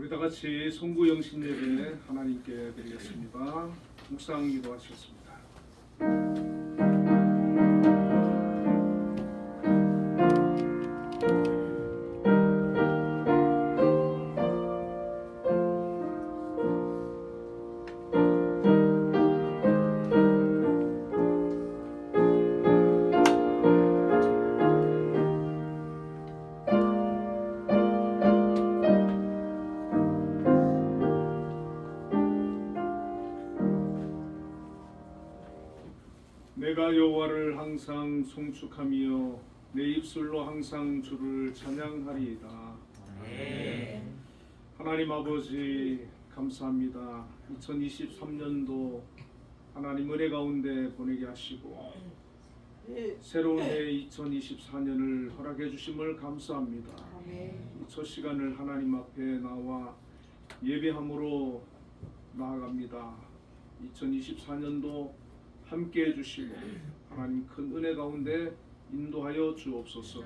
우리 다 같이 송구 영신 예배 하나님께 드리겠습니다. 묵상 기도하시겠습니다. 내가 여호와를 항상 송축하며 내 입술로 항상 주를 찬양하리이다. 하나님 아버지 감사합니다. 2023년도 하나님 은혜 가운데 보내게 하시고 새로운 해 2024년을 허락해 주심을 감사합니다. 이 첫 시간을 하나님 앞에 나와 예배함으로 나아갑니다. 2024년도 함께 해주시고 하나님 큰 은혜 가운데 인도하여 주옵소서.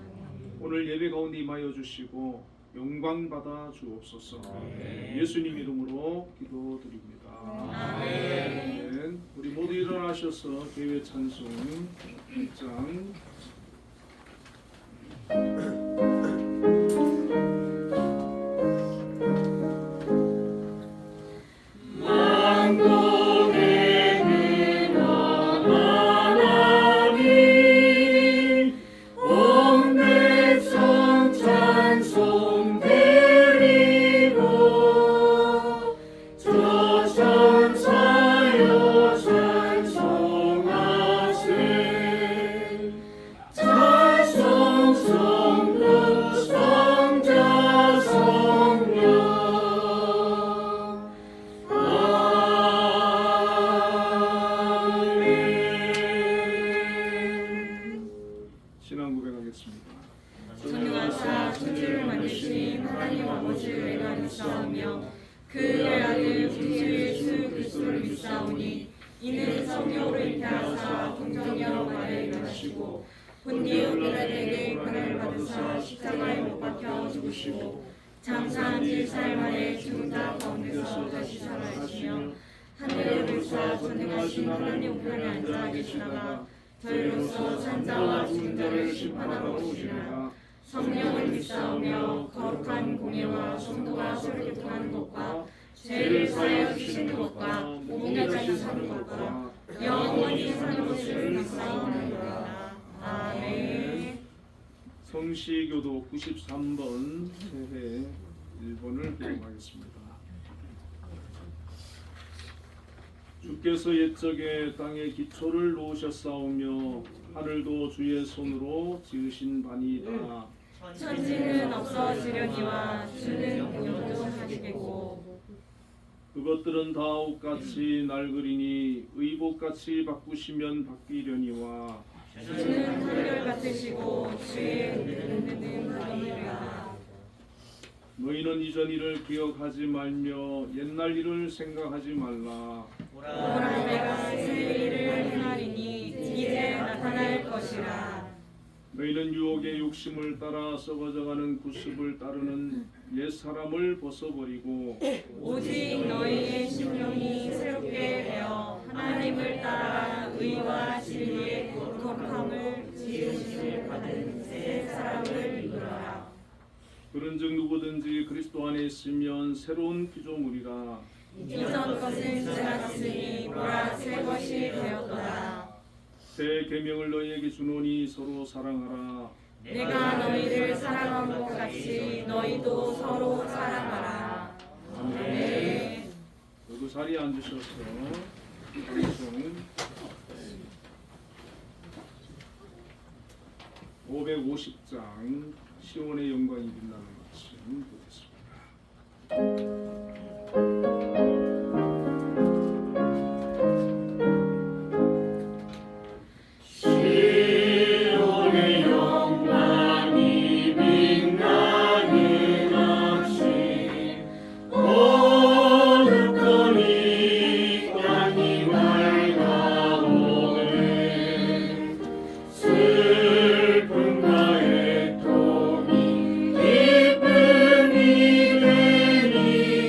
오늘 예배 가운데 임하여 주시고 영광 받아 주옵소서. 예수님 이름으로 기도드립니다. 아멘. 우리 모두 일어나셔서 교회 찬송 1장 신앙 고백하겠습니다. 전능하사 천지를 만드신 하나님 아버지를 내가 믿사오며 그의 아들 우리 예수 그리스도를 믿사오니 이는 성령으로 잉태하사 동정녀 마리아에 나시고 본디오 빌라도에게 고난을 받으사 십자가에 못 박혀 죽으시고 장사한 지 4일 만에 죽은 자 가운데서 다시 살아나시며 하늘에 오르사 전능하신 하나님 우편에 앉아 계시다가 저희로서 산자와 죽은 자를 심판하러 오시리라. 성령을 믿사오며 거룩한 공예와 성도가 서로 교통하는 것과 죄를 사하여 주시는 것과 몸에 다시 사는 것과 영원히 사는 것을 믿사오나이다. 아멘. 성시교도 93번 세회 1번을 기록하겠습니다. 주께서 옛적에 땅에 기초를 놓으셨사오며 하늘도 주의 손으로 지으신 바니이다. 천지는 없어지려니와 주는 영원도 하시겠고 그것들은 다 옷같이 낡으리니 의복같이 바꾸시면 바뀌려니와 주는 한결 같으시고 주의 은혜는 하리라. 너희는 이전 일을 기억하지 말며 옛날 일을 생각하지 말라. 오라 내가 새 일을 행하리니 이제 나타날 것이라. 너희는 유혹의 욕심을 따라 썩어져가는 구습을 따르는 옛 사람을 벗어버리고 오직 너희의 심령이 새롭게 되어 하나님을 따라 의와 진리의 거룩함을 지으심을 받은 새 사람을 이끌어라. 그런즉 누구든지 그리스도 안에 있으면 새로운 피조물이라. 이전 것은 지났으니 보라 새 것이 되었도다. 새 계명을 너희에게 주노니 서로 사랑하라. 내가 너희를 사랑한 것 같이 너희도 서로 사랑하라. 아멘. 모두 자리에 앉으셔서 방송 550장 시온의 영광이 빛나는 말씀 보겠습니다. 슬픔과 애통이 기쁨이 되니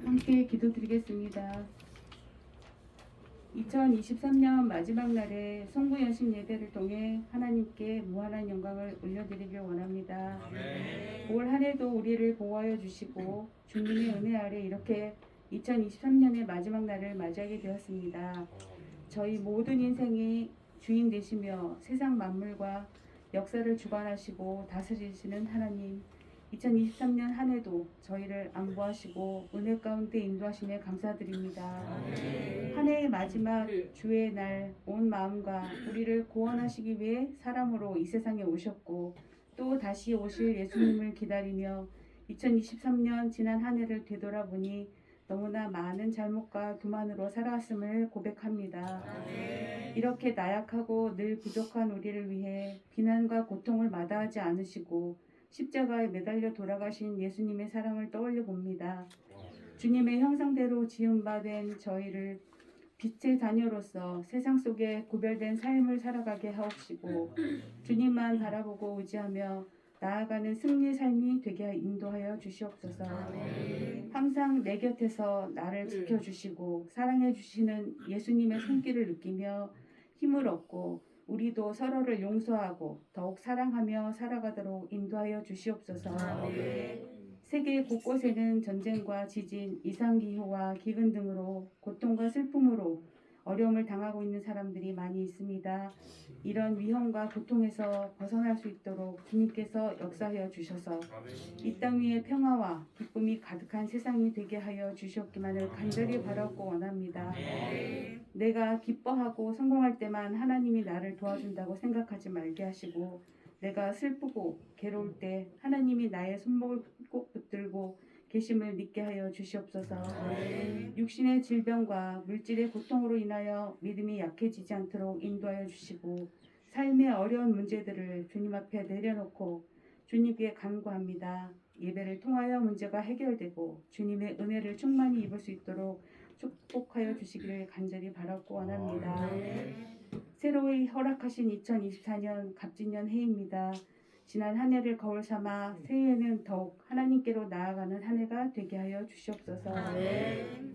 함께 기도드리겠습니다. 2023년 마지막 날에 송구연신 예배를 통해 하나님께 무한한 영광을 올려드리길 원합니다. 올 한 해도 우리를 보호하여 주시고 주님의 은혜 아래 이렇게 2023년의 마지막 날을 맞이하게 되었습니다. 저희 모든 인생이 주인 되시며 세상 만물과 역사를 주관하시고 다스리시는 하나님, 2023년 한 해도 저희를 안보하시고 은혜 가운데 인도하심에 감사드립니다. 한 해의 마지막 주의 날 온 마음과 우리를 구원하시기 위해 사람으로 이 세상에 오셨고 또 다시 오실 예수님을 기다리며 2023년 지난 한 해를 되돌아보니 너무나 많은 잘못과 교만으로 살아왔음을 고백합니다. 이렇게 나약하고 늘 부족한 우리를 위해 비난과 고통을 마다하지 않으시고 십자가에 매달려 돌아가신 예수님의 사랑을 떠올려 봅니다. 주님의 형상대로 지음받은 저희를 빛의 자녀로서 세상 속에 구별된 삶을 살아가게 하옵시고 주님만 바라보고 의지하며 나아가는 승리의 삶이 되게 인도하여 주시옵소서. 항상 내 곁에서 나를 지켜주시고 사랑해 주시는 예수님의 손길을 느끼며 힘을 얻고 우리도 서로를 용서하고 더욱 사랑하며 살아가도록 인도하여 주시옵소서. 세계 곳곳에는 전쟁과 지진, 이상기후와 기근 등으로 고통과 슬픔으로 어려움을 당하고 있는 사람들이 많이 있습니다. 이런 위험과 고통에서 벗어날 수 있도록 주님께서 역사하여 주셔서 이 땅 위에 평화와 기쁨이 가득한 세상이 되게 하여 주시옵기만을 간절히 바라고 원합니다. 내가 기뻐하고 성공할 때만 하나님이 나를 도와준다고 생각하지 말게 하시고 내가 슬프고 괴로울 때 하나님이 나의 손목을 꼭 붙들고 계심을 믿게 하여 주시옵소서. 육신의 질병과 물질의 고통으로 인하여 믿음이 약해지지 않도록 인도하여 주시고 삶의 어려운 문제들을 주님 앞에 내려놓고 주님께 간구합니다. 예배를 통하여 문제가 해결되고 주님의 은혜를 충만히 입을 수 있도록 축복하여 주시기를 간절히 바라고 원합니다. 새로이 허락하신 2024년 갑진년 해입니다. 지난 한 해를 거울 삼아 새해에는 더욱 하나님께로 나아가는 한 해가 되게 하여 주시옵소서.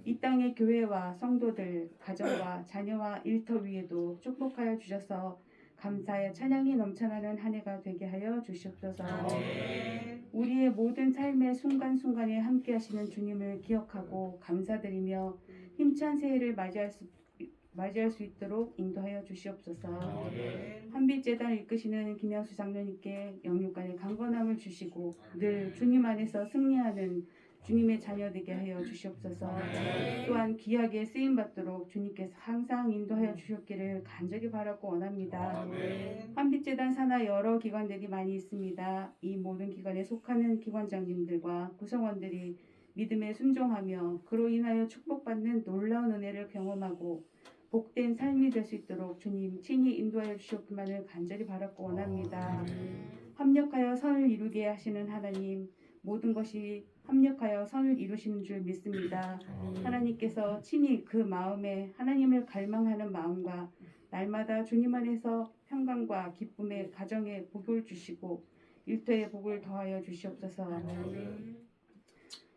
이 땅의 교회와 성도들, 가정과 자녀와 일터 위에도 축복하여 주셔서 감사의 찬양이 넘쳐나는 한 해가 되게 하여 주시옵소서. 우리의 모든 삶의 순간순간에 함께 하시는 주님을 기억하고 감사드리며 힘찬 새해를 맞이할 수 있도록 인도하여 주시옵소서. 한빛재단을 이끄시는 김양수 장로님께 영육간의 강건함을 주시고 늘 주님 안에서 승리하는 주님의 자녀 되게 하여 주시옵소서. 또한 귀하게 쓰임받도록 주님께서 항상 인도하여 주셨기를 간절히 바라고 원합니다. 한빛재단 산하 여러 기관들이 많이 있습니다. 이 모든 기관에 속하는 기관장님들과 구성원들이 믿음에 순종하며 그로 인하여 축복받는 놀라운 은혜를 경험하고 복된 삶이 될 수 있도록 주님 친히 인도하여 주시옵기만을 간절히 바라고 원합니다. 합력하여 선을 이루게 하시는 하나님, 모든 것이 합력하여 선을 이루시는 줄 믿습니다. 하나님께서 친히 그 마음에 하나님을 갈망하는 마음과 날마다 주님 안에서 평강과 기쁨의 가정에 복을 주시고 일터에 복을 더하여 주시옵소서.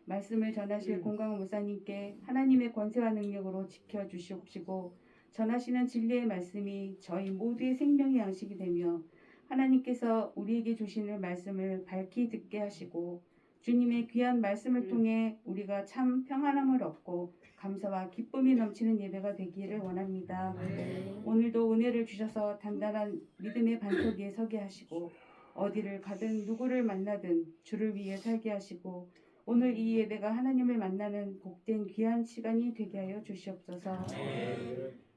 말씀을 전하실 공강호 목사님께 하나님의 권세와 능력으로 지켜주시옵시고 전하시는 진리의 말씀이 저희 모두의 생명의 양식이 되며 하나님께서 우리에게 주시는 말씀을 밝히 듣게 하시고 주님의 귀한 말씀을 통해 우리가 참 평안함을 얻고 감사와 기쁨이 넘치는 예배가 되기를 원합니다. 오늘도 은혜를 주셔서 단단한 믿음의 반석 위에 서게 하시고 어디를 가든 누구를 만나든 주를 위해 살게 하시고 오늘 이 예배가 하나님을 만나는 복된 귀한 시간이 되게 하여 주시옵소서.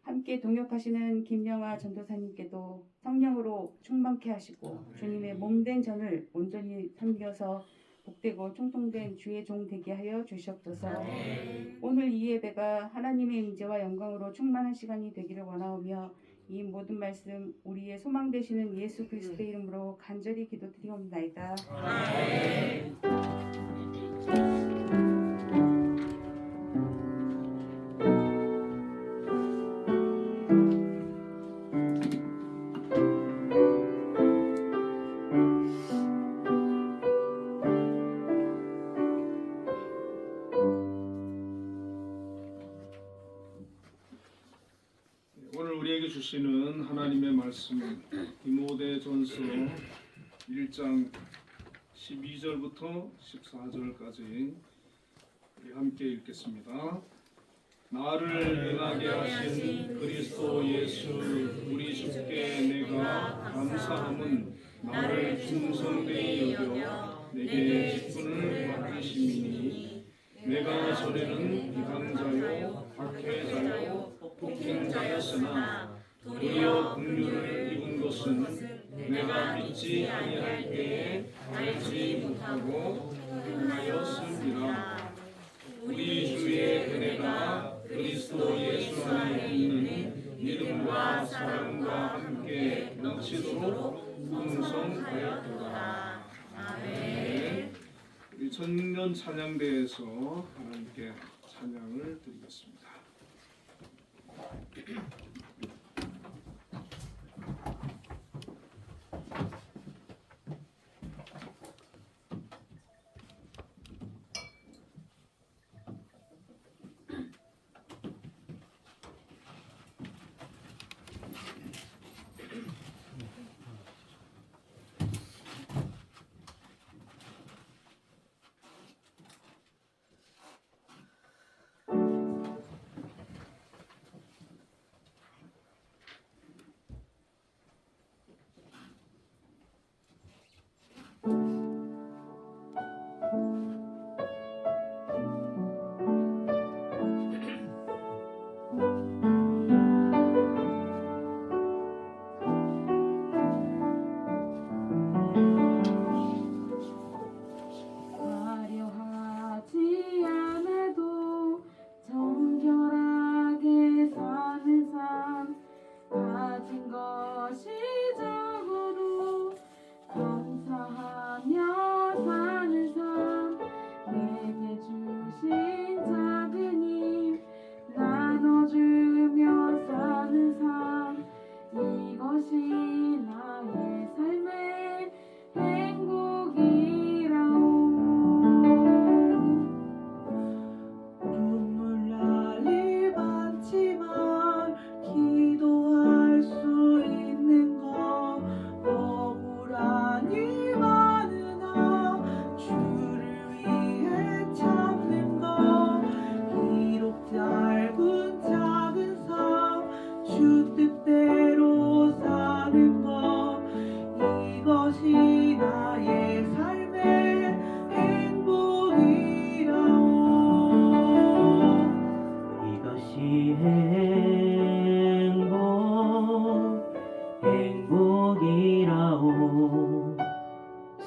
함께 동역하시는 김영아 전도사님께도 성령으로 충만케 하시고 주님의 몸된 전을 온전히 섬겨서 복되고 총통된 주의 종 되게 하여 주시옵소서. 오늘 이 예배가 하나님의 임재와 영광으로 충만한 시간이 되기를 원하오며 이 모든 말씀 우리의 소망 되시는 예수 그리스도의 이름으로 간절히 기도드리옵나이다. 주시는 하나님의 말씀은 디모데전서 1장 12절부터 14절까지 함께 읽겠습니다. 나를 능하게 하신 그리스도 예수 우리 주께 내가 감사함은 나를 충성되이 여겨 내게 직분을 맡기심이니 내가 전에는 비방자요 박해자요 폭행자였으나 도리어 긍휼을 입은 것은 내가 믿지 아니할 때에 알지 못하고 행하였음이라. 우리 주의 은혜가 그리스도 예수 안에 있는 믿음과 사랑과 함께 넘치도록 풍성하였도다. 아멘. 우리 천년 찬양대에서 하나님께 찬양을 드리겠습니다.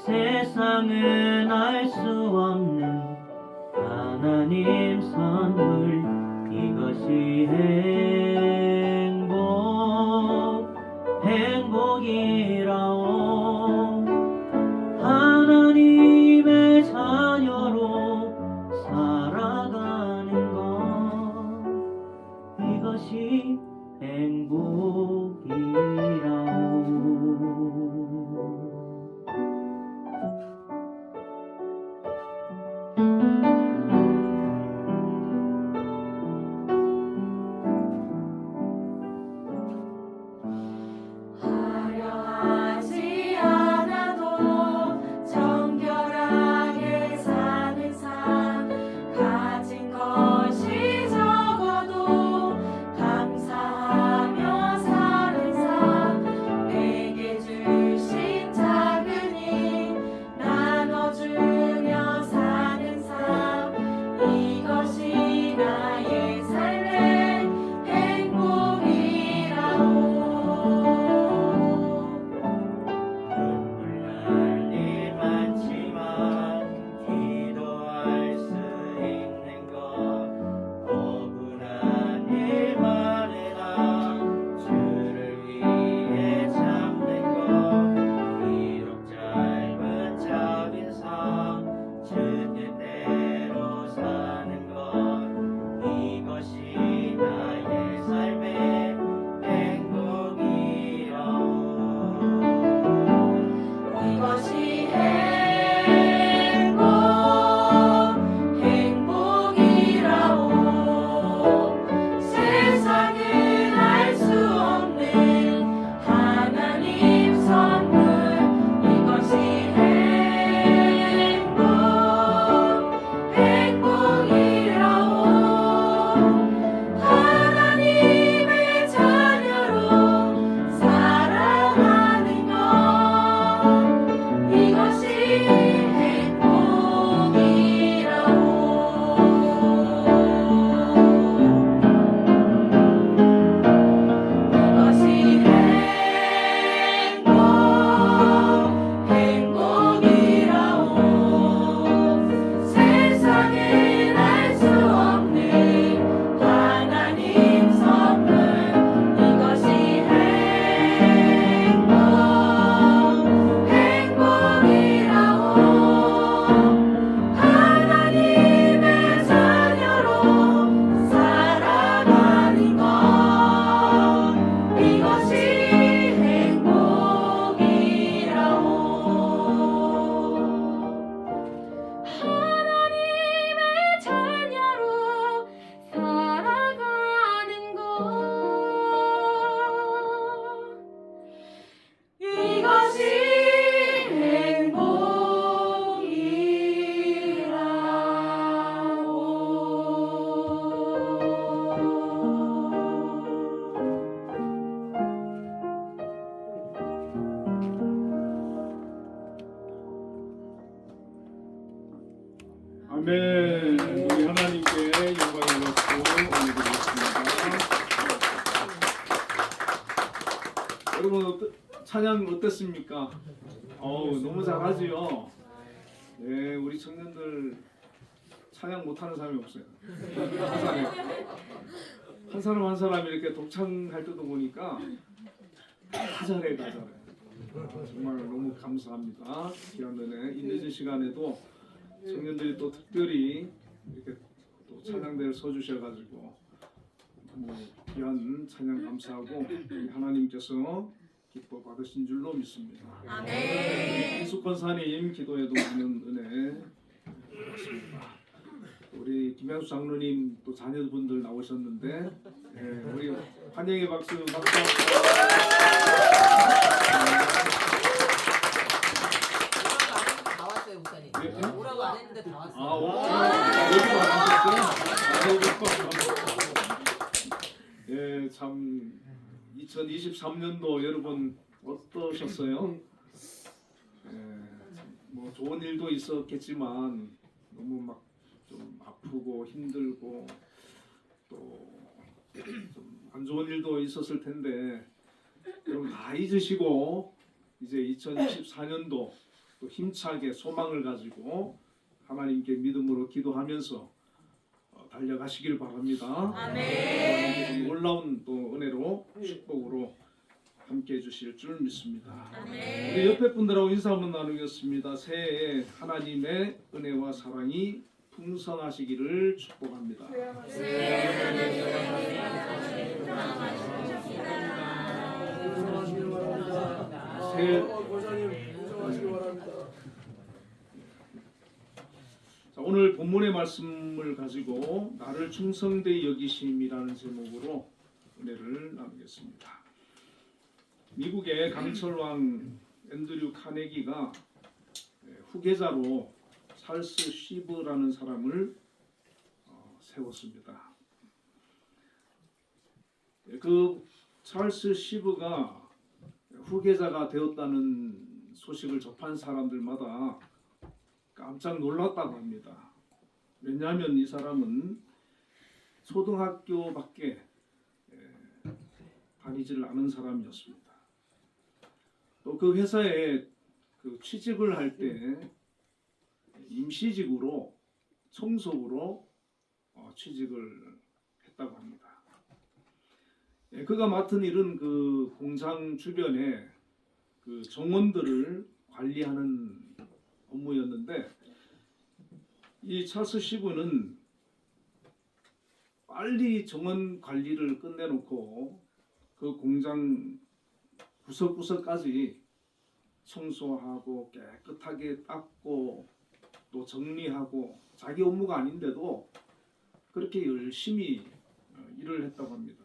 세상은 알 수 없는 하나님 선물 이것이 행복이라오. 하나님의 자녀로 살아가는 것 이것이 행복이라오. 화려한 아멘. 우리 하나님께 영광의 박수 올려드리겠습니다. 여러분 찬양 어땠습니까? 너무 잘하지요. 네, 우리 청년들 찬양 못하는 사람이 없어요. 한 사람 한 사람 이렇게 독창할 때도 보니까 다 잘해. 정말 너무 감사합니다. 귀한 은혜. 이 늦은 시간에도 청년들이 또 특별히 이렇게 또 찬양대를 서주셔가지고 너무 귀한 찬양 감사하고 우리 하나님께서 기뻐 받으신 줄로 믿습니다. 아멘. 이수 권사님 기도에도 많은 은혜 받습니다. 우리 김양수 장로님 또 자녀분들 나오셨는데 우리 환영의 박수 다 왔어요, 목사님. 예? 오라고 안 했는데 다 왔어요. 예, 참 2023년도 여러분 어떠셨어요? 뭐 좋은 일도 있었겠지만 너무 막 좀 아프고 힘들고 또 좀 안 좋은 일도 있었을 텐데 여러분 다 잊으시고 이제 2024년도 또 힘차게 소망을 가지고 하나님께 믿음으로 기도하면서 달려가시길 바랍니다. 아멘. 놀라운 또 은혜로 축복으로 함께해 주실 줄 믿습니다. 아멘. 우리 옆에 분들하고 인사 한번 나누겠습니다. 새해에 하나님의 은혜와 사랑이 풍성하시기를 축복합니다. 자, 오늘 본문의 말씀을 가지고 나를 충성되이 여기심이라는 제목으로 은혜를 나누겠습니다. 미국의 강철왕 앤드류 카네기가 후계자로 찰스 시브라는 사람을 세웠습니다. 그 찰스 시브가 후계자가 되었다는 소식을 접한 사람들마다 깜짝 놀랐다고 합니다. 왜냐하면 이 사람은 초등학교밖에 다니지를 않은 사람이었습니다. 또 그 회사에 그 취직을 할 때 임시직으로 총석으로 취직을 했다고 합니다. 그가 맡은 일은 그 공장 주변에 그 정원들을 관리하는 업무였는데 이 찰스 시브는 빨리 정원 관리를 끝내놓고 그 공장 구석구석까지 청소하고 깨끗하게 닦고 또 정리하고 자기 업무가 아닌데도 그렇게 열심히 일을 했다고 합니다.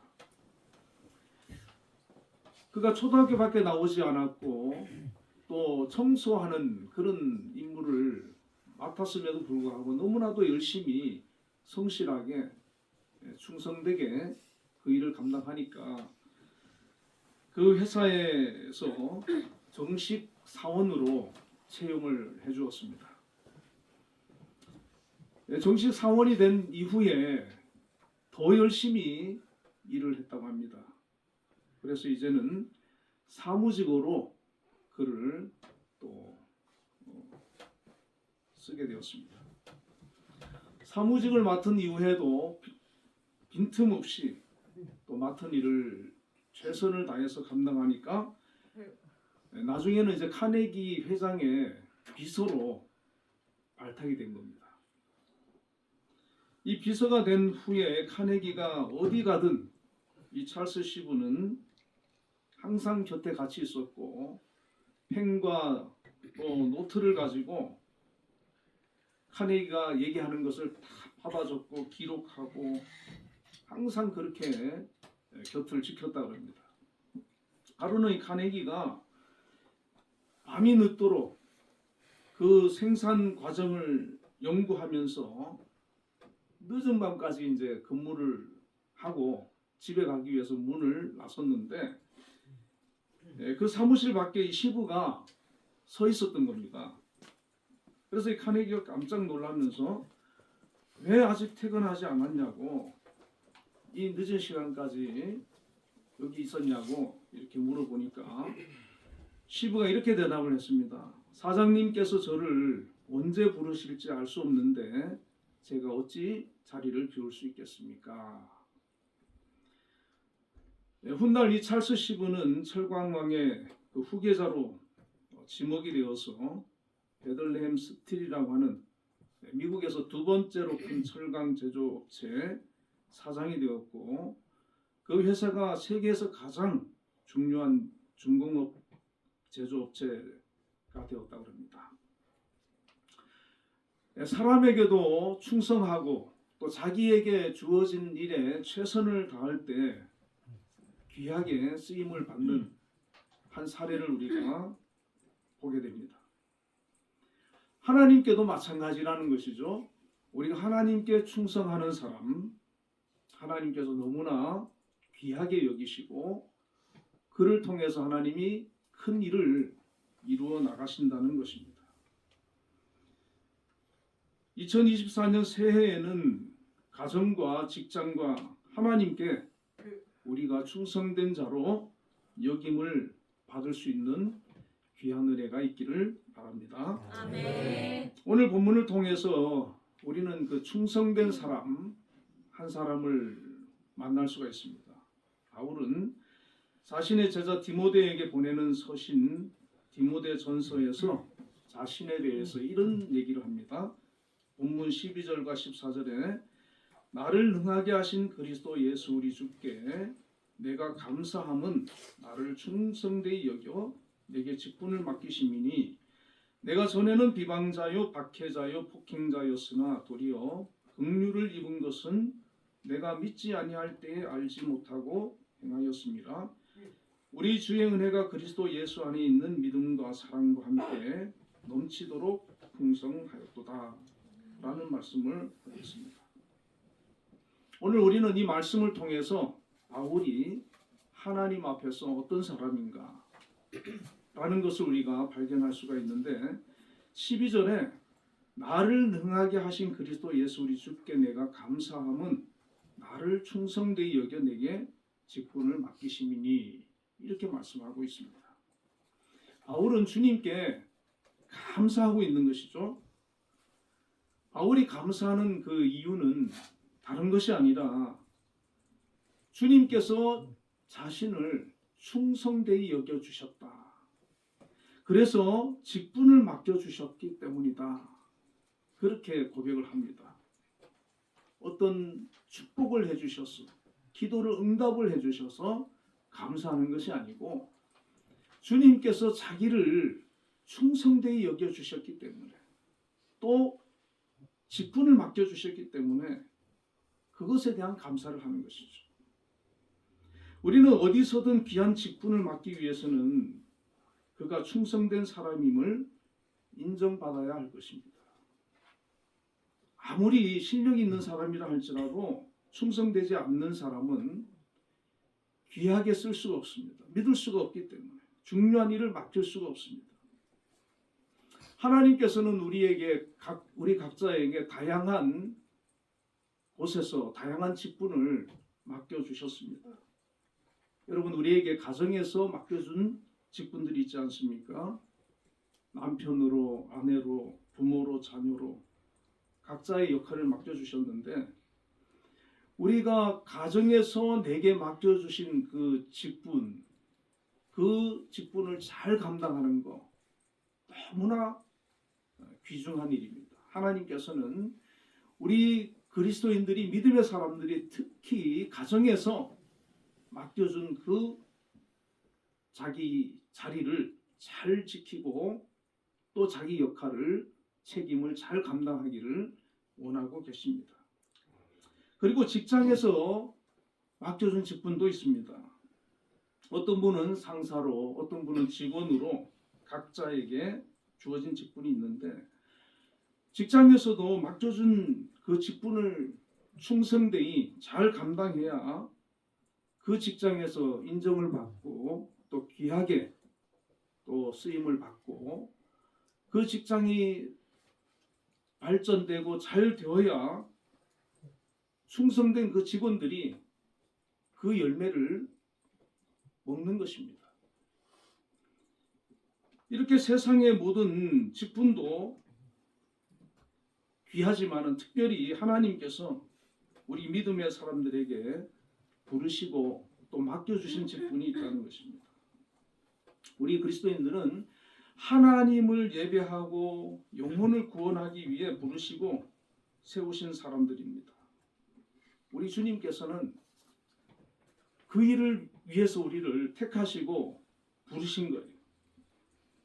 그가 초등학교밖에 나오지 않았고 또 청소하는 그런 임무를 맡았음에도 불구하고 너무나도 열심히 성실하게 충성되게 그 일을 감당하니까 그 회사에서 정식 사원으로 채용을 해주었습니다. 정식 사원이 된 이후에 더 열심히 일을 했다고 합니다. 그래서 이제는 사무직으로 글을 또 쓰게 되었습니다. 사무직을 맡은 이후에도 빈틈없이 또 맡은 일을 최선을 다해서 감당하니까 나중에는 이제 카네기 회장의 비서로 발탁이 된 겁니다. 이 비서가 된 후에 카네기가 어디 가든 이 찰스 시브는 항상 곁에 같이 있었고 펜과 또 노트를 가지고 카네기가 얘기하는 것을 다 받아 적고 기록하고 항상 그렇게 곁을 지켰다고 합니다. 하루는 이 카네기가 밤이 늦도록 그 생산 과정을 연구하면서 늦은 밤까지 이제 근무를 하고 집에 가기 위해서 문을 나섰는데 그 사무실 밖에 이 시부가 서 있었던 겁니다. 그래서 이 카네기가 깜짝 놀라면서 왜 아직 퇴근하지 않았냐고, 이 늦은 시간까지 여기 있었냐고 이렇게 물어보니까 시부가 이렇게 대답을 했습니다. 사장님께서 저를 언제 부르실지 알 수 없는데 제가 어찌 자리를 비울 수 있겠습니까? 훗날 이 찰스 시부는 철광왕의 그 후계자로 지목이 되어서 베들레헴 스틸이라고 하는 미국에서 두 번째로 큰 철강 제조업체 사장이 되었고, 그 회사가 세계에서 가장 중요한 중공업 제조업체가 되었다고 합니다. 사람에게도 충성하고 또 자기에게 주어진 일에 최선을 다할 때 귀하게 쓰임을 받는 한 사례를 우리가 보게 됩니다. 하나님께도 마찬가지라는 것이죠. 우리가 하나님께 충성하는 사람, 하나님께서 너무나 귀하게 여기시고 그를 통해서 하나님이 큰 일을 이루어 나가신다는 것입니다. 2024년 새해에는 가정과 직장과 하나님께 우리가 충성된 자로 여김을 받을 수 있는 귀한 은혜가 있기를 바랍니다. 아멘. 오늘 본문을 통해서 우리는 그 충성된 사람 한 사람을 만날 수가 있습니다. 바울은 자신의 제자 디모데에게 보내는 서신 디모데전서에서 자신에 대해서 이런 얘기를 합니다. 본문 12절과 14절에 나를 능하게 하신 그리스도 예수 우리 주께 내가 감사함은 나를 충성되이 여겨 내게 직분을 맡기심이니 내가 전에는 비방자요 박해자요 폭행자였으나 도리어 긍휼을 입은 것은 내가 믿지 아니할 때에 알지 못하고 행하였습니다. 우리 주의 은혜가 그리스도 예수 안에 있는 믿음과 사랑과 함께 넘치도록 풍성하였도다 라는 말씀을 하겠습니다. 오늘 우리는 이 말씀을 통해서 바울이 하나님 앞에서 어떤 사람인가 라는 것을 우리가 발견할 수가 있는데, 12절에 나를 능하게 하신 그리스도 예수 우리 주께 내가 감사함은 나를 충성되이 여겨 내게 직분을 맡기심이니 이렇게 말씀하고 있습니다. 바울은 주님께 감사하고 있는 것이죠. 바울이 감사하는 그 이유는 다른 것이 아니라 주님께서 자신을 충성되이 여겨주셨다. 그래서 직분을 맡겨주셨기 때문이다. 그렇게 고백을 합니다. 어떤 축복을 해주셔서 기도를 응답을 해주셔서 감사하는 것이 아니고 주님께서 자기를 충성되이 여겨주셨기 때문에 또 직분을 맡겨주셨기 때문에 그것에 대한 감사를 하는 것이죠. 우리는 어디서든 귀한 직분을 맡기 위해서는 그가 충성된 사람임을 인정받아야 할 것입니다. 아무리 실력이 있는 사람이라 할지라도 충성되지 않는 사람은 귀하게 쓸 수가 없습니다. 믿을 수가 없기 때문에 중요한 일을 맡길 수가 없습니다. 하나님께서는 우리 각자에게 다양한 곳에서 다양한 직분을 맡겨주셨습니다. 여러분, 우리에게 가정에서 맡겨준 직분들이 있지 않습니까? 남편으로, 아내로, 부모로, 자녀로 각자의 역할을 맡겨주셨는데, 우리가 가정에서 내게 맡겨주신 그 직분을 잘 감당하는 거 너무나 귀중한 일입니다. 하나님께서는 우리 그리스도인들이, 믿음의 사람들이 특히 가정에서 맡겨준 그 자기 자리를 잘 지키고 또 자기 역할을, 책임을 잘 감당하기를 원하고 계십니다. 그리고 직장에서 맡겨준 직분도 있습니다. 어떤 분은 상사로, 어떤 분은 직원으로 각자에게 주어진 직분이 있는데, 직장에서도 맡겨준 그 직분을 충성되이 잘 감당해야 그 직장에서 인정을 받고 또 귀하게 또 쓰임을 받고 그 직장이 발전되고 잘 되어야 충성된 그 직원들이 그 열매를 먹는 것입니다. 이렇게 세상의 모든 직분도 귀하지만은 특별히 하나님께서 우리 믿음의 사람들에게 부르시고 또 맡겨주신 직분이 있다는 것입니다. 우리 그리스도인들은 하나님을 예배하고 영혼을 구원하기 위해 부르시고 세우신 사람들입니다. 우리 주님께서는 그 일을 위해서 우리를 택하시고 부르신 거예요.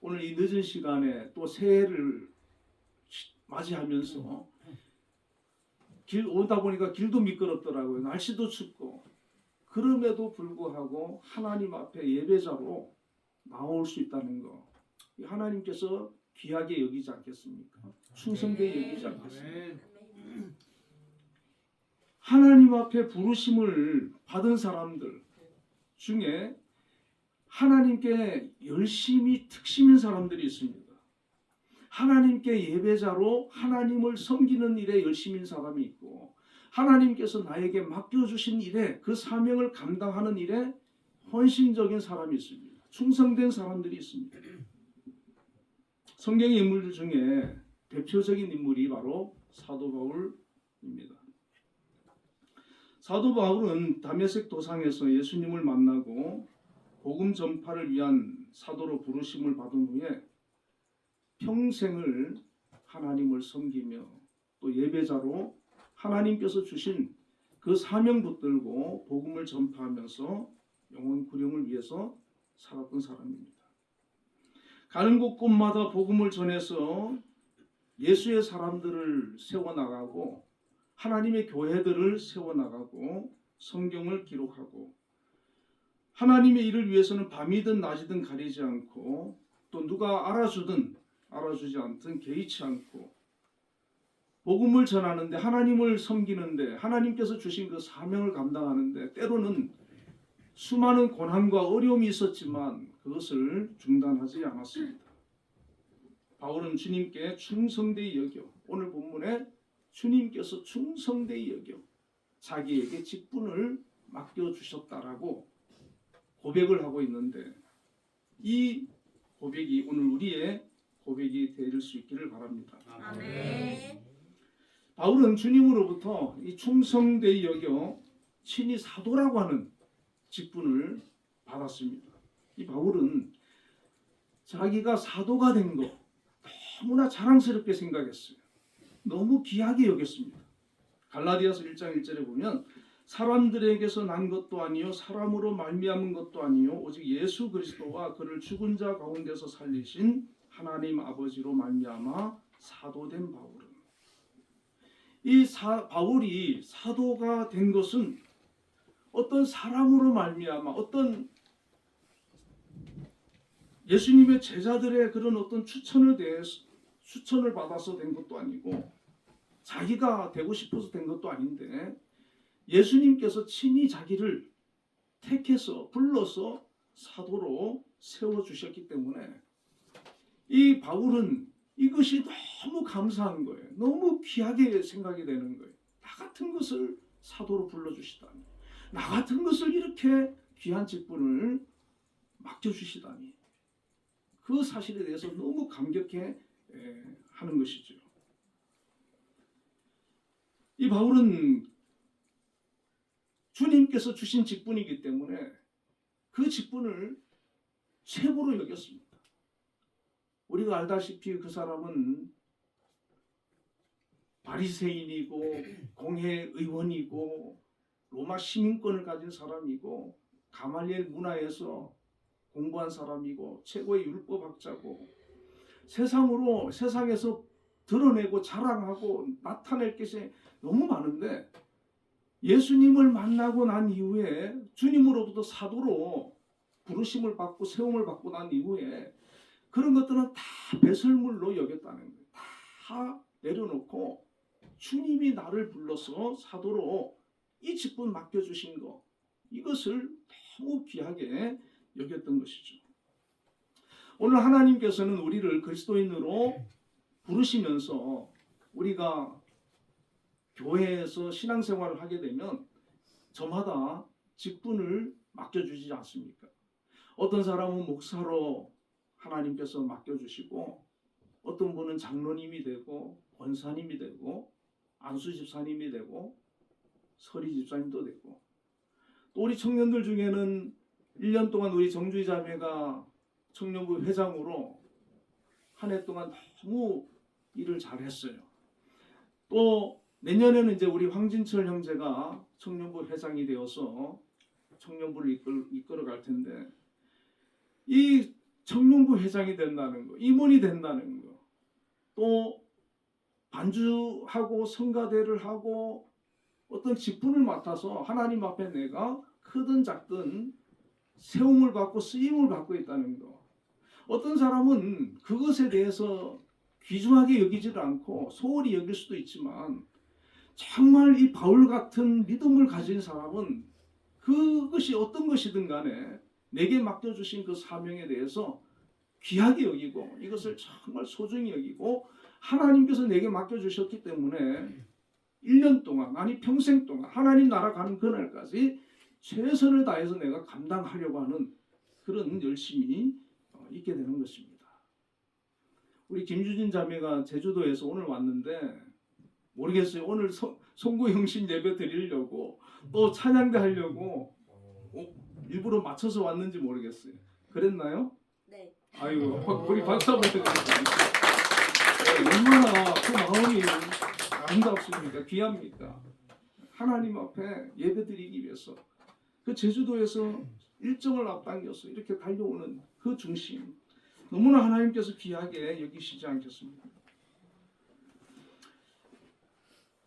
오늘 이 늦은 시간에 또 새해를 맞이하면서 길 오다 보니까 길도 미끄럽더라고요. 날씨도 춥고 그럼에도 불구하고 하나님 앞에 예배자로 나올 수 있다는 거, 하나님께서 귀하게 여기지 않겠습니까? 충성되게 여기지 않겠습니까? 하나님 앞에 부르심을 받은 사람들 중에 하나님께 열심히 특심인 사람들이 있습니다. 하나님께 예배자로 하나님을 섬기는 일에 열심인 사람이 있고, 하나님께서 나에게 맡겨주신 일에 그 사명을 감당하는 일에 헌신적인 사람이 있습니다. 충성된 사람들이 있습니다. 성경의 인물들 중에 대표적인 인물이 바로 사도 바울입니다. 사도 바울은 다메섹 도상에서 예수님을 만나고 복음 전파를 위한 사도로 부르심을 받은 후에 평생을 하나님을 섬기며 또 예배자로 하나님께서 주신 그 사명 붙들고 복음을 전파하면서 영혼 구령을 위해서 살았던 사람입니다. 가는 곳곳마다 복음을 전해서 예수의 사람들을 세워나가고 하나님의 교회들을 세워나가고 성경을 기록하고 하나님의 일을 위해서는 밤이든 낮이든 가리지 않고 또 누가 알아주든 알아주지 않든 개의치 않고 복음을 전하는데, 하나님을 섬기는데, 하나님께서 주신 그 사명을 감당하는데 때로는 수많은 고난과 어려움이 있었지만 그것을 중단하지 않았습니다. 바울은 주님께 충성되이 여겨, 오늘 본문에 주님께서 충성되이 여겨 자기에게 직분을 맡겨주셨다라고 고백을 하고 있는데, 이 고백이 오늘 우리의 고백이 될 수 있기를 바랍니다. 아멘. 바울은 주님으로부터 이 충성되이 여겨 친히 사도라고 하는 직분을 받았습니다. 이 바울은 자기가 사도가 된 거 너무나 자랑스럽게 생각했어요. 너무 귀하게 여겼습니다. 갈라디아서 1장 1절에 보면 사람들에게서 난 것도 아니요 사람으로 말미암은 것도 아니요 오직 예수 그리스도와 그를 죽은 자 가운데서 살리신 하나님 아버지로 말미암아 사도된 바울은, 바울이 사도가 된 것은 어떤 사람으로 말미암아 어떤 예수님의 제자들의 그런 어떤 추천을 받아서 된 것도 아니고 자기가 되고 싶어서 된 것도 아닌데 예수님께서 친히 자기를 택해서 불러서 사도로 세워주셨기 때문에 이 바울은 이것이 너무 감사한 거예요. 너무 귀하게 생각이 되는 거예요. 나 같은 것을 사도로 불러주시다니, 나 같은 것을 이렇게 귀한 직분을 맡겨주시다니, 그 사실에 대해서 너무 감격해 하는 것이죠. 이 바울은 주님께서 주신 직분이기 때문에 그 직분을 최고로 여겼습니다. 우리가 알다시피 그 사람은 바리새인이고 공회의원이고 로마 시민권을 가진 사람이고 가말리엘 문화에서 공부한 사람이고 최고의 율법학자고 세상에서 드러내고 자랑하고 나타낼 것이 너무 많은데 예수님을 만나고 난 이후에 주님으로부터 사도로 부르심을 받고 세움을 받고 난 이후에 그런 것들은 다 배설물로 여겼다는 거예요. 다 내려놓고 주님이 나를 불러서 사도로 이 직분 맡겨주신 거, 이것을 너무 귀하게 여겼던 것이죠. 오늘 하나님께서는 우리를 그리스도인으로 부르시면서 우리가 교회에서 신앙생활을 하게 되면 저마다 직분을 맡겨주지 않습니까? 어떤 사람은 목사로 하나님께서 맡겨주시고 어떤 분은 장로님이 되고 권사님이 되고 안수 집사님이 되고 서리 집사님도 되고 또 우리 청년들 중에는 1년 동안 우리 정주희 자매가 청년부 회장으로 한 해 동안 너무 일을 잘했어요. 또 내년에는 이제 우리 황진철 형제가 청년부 회장이 되어서 청년부를 이끌어갈 텐데 이 청년부 회장이 된다는 거, 임원이 된다는 거, 또 반주하고 성가대를 하고 어떤 직분을 맡아서 하나님 앞에 내가 크든 작든 세움을 받고 쓰임을 받고 있다는 거. 어떤 사람은 그것에 대해서 귀중하게 여기지를 않고 소홀히 여길 수도 있지만 정말 이 바울 같은 믿음을 가진 사람은 그것이 어떤 것이든 간에 내게 맡겨주신 그 사명에 대해서 귀하게 여기고 이것을 정말 소중히 여기고 하나님께서 내게 맡겨주셨기 때문에 1년 동안 아니 평생 동안 하나님 나라 가는 그날까지 최선을 다해서 내가 감당하려고 하는 그런 열심이 있게 되는 것입니다. 우리 김주진 자매가 제주도에서 오늘 왔는데 모르겠어요. 오늘 송구 형신 예배 드리려고 또 찬양대 하려고 일부러 맞춰서 왔는지 모르겠어요. 그랬나요? 네. 아이고 우리 박수 한번 드리겠습니다. 얼마나 그 마음이 아름답습니까? 귀합니까? 하나님 앞에 예배드리기 위해서 그 제주도에서 일정을 앞당겨서 이렇게 달려오는 그 중심 너무나 하나님께서 귀하게 여기시지 않겠습니까?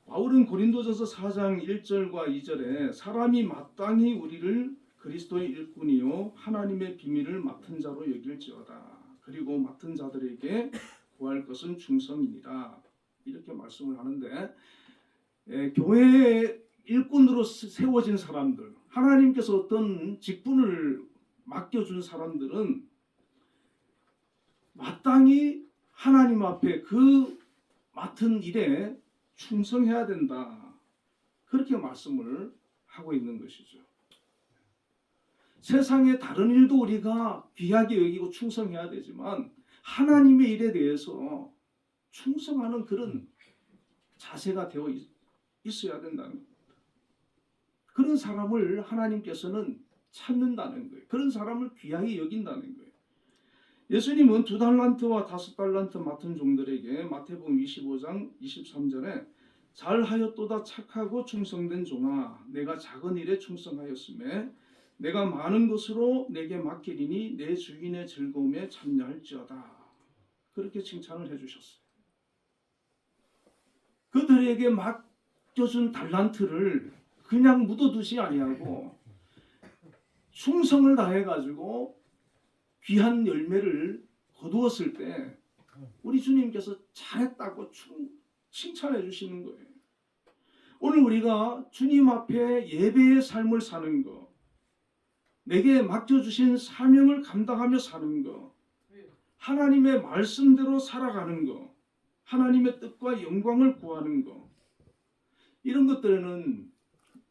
바울은 고린도전서 4장 1절과 2절에 사람이 마땅히 우리를 그리스도의 일꾼이요 하나님의 비밀을 맡은 자로 여길지어다. 그리고 맡은 자들에게 구할 것은 충성이니라. 이렇게 말씀을 하는데 교회의 일꾼으로 세워진 사람들, 하나님께서 어떤 직분을 맡겨준 사람들은 마땅히 하나님 앞에 그 맡은 일에 충성해야 된다. 그렇게 말씀을 하고 있는 것이죠. 세상의 다른 일도 우리가 귀하게 여기고 충성해야 되지만 하나님의 일에 대해서 충성하는 그런 자세가 되어 있어야 된다는 겁니다. 그런 사람을 하나님께서는 찾는다는 거예요. 그런 사람을 귀하게 여긴다는 거예요. 예수님은 2달란트와 5달란트 맡은 종들에게 마태복음 25장 23절에 잘하였도다 착하고 충성된 종아 내가 작은 일에 충성하였음에 내가 많은 것으로 내게 맡기리니 내 주인의 즐거움에 참여할지어다. 그렇게 칭찬을 해주셨어요. 그들에게 맡겨준 달란트를 그냥 묻어두지 아니하고 충성을 다해가지고 귀한 열매를 거두었을 때 우리 주님께서 잘했다고 칭찬해 주시는 거예요. 오늘 우리가 주님 앞에 예배의 삶을 사는 거, 내게 맡겨주신 사명을 감당하며 사는 거, 하나님의 말씀대로 살아가는 거, 하나님의 뜻과 영광을 구하는 거, 이런 것들에는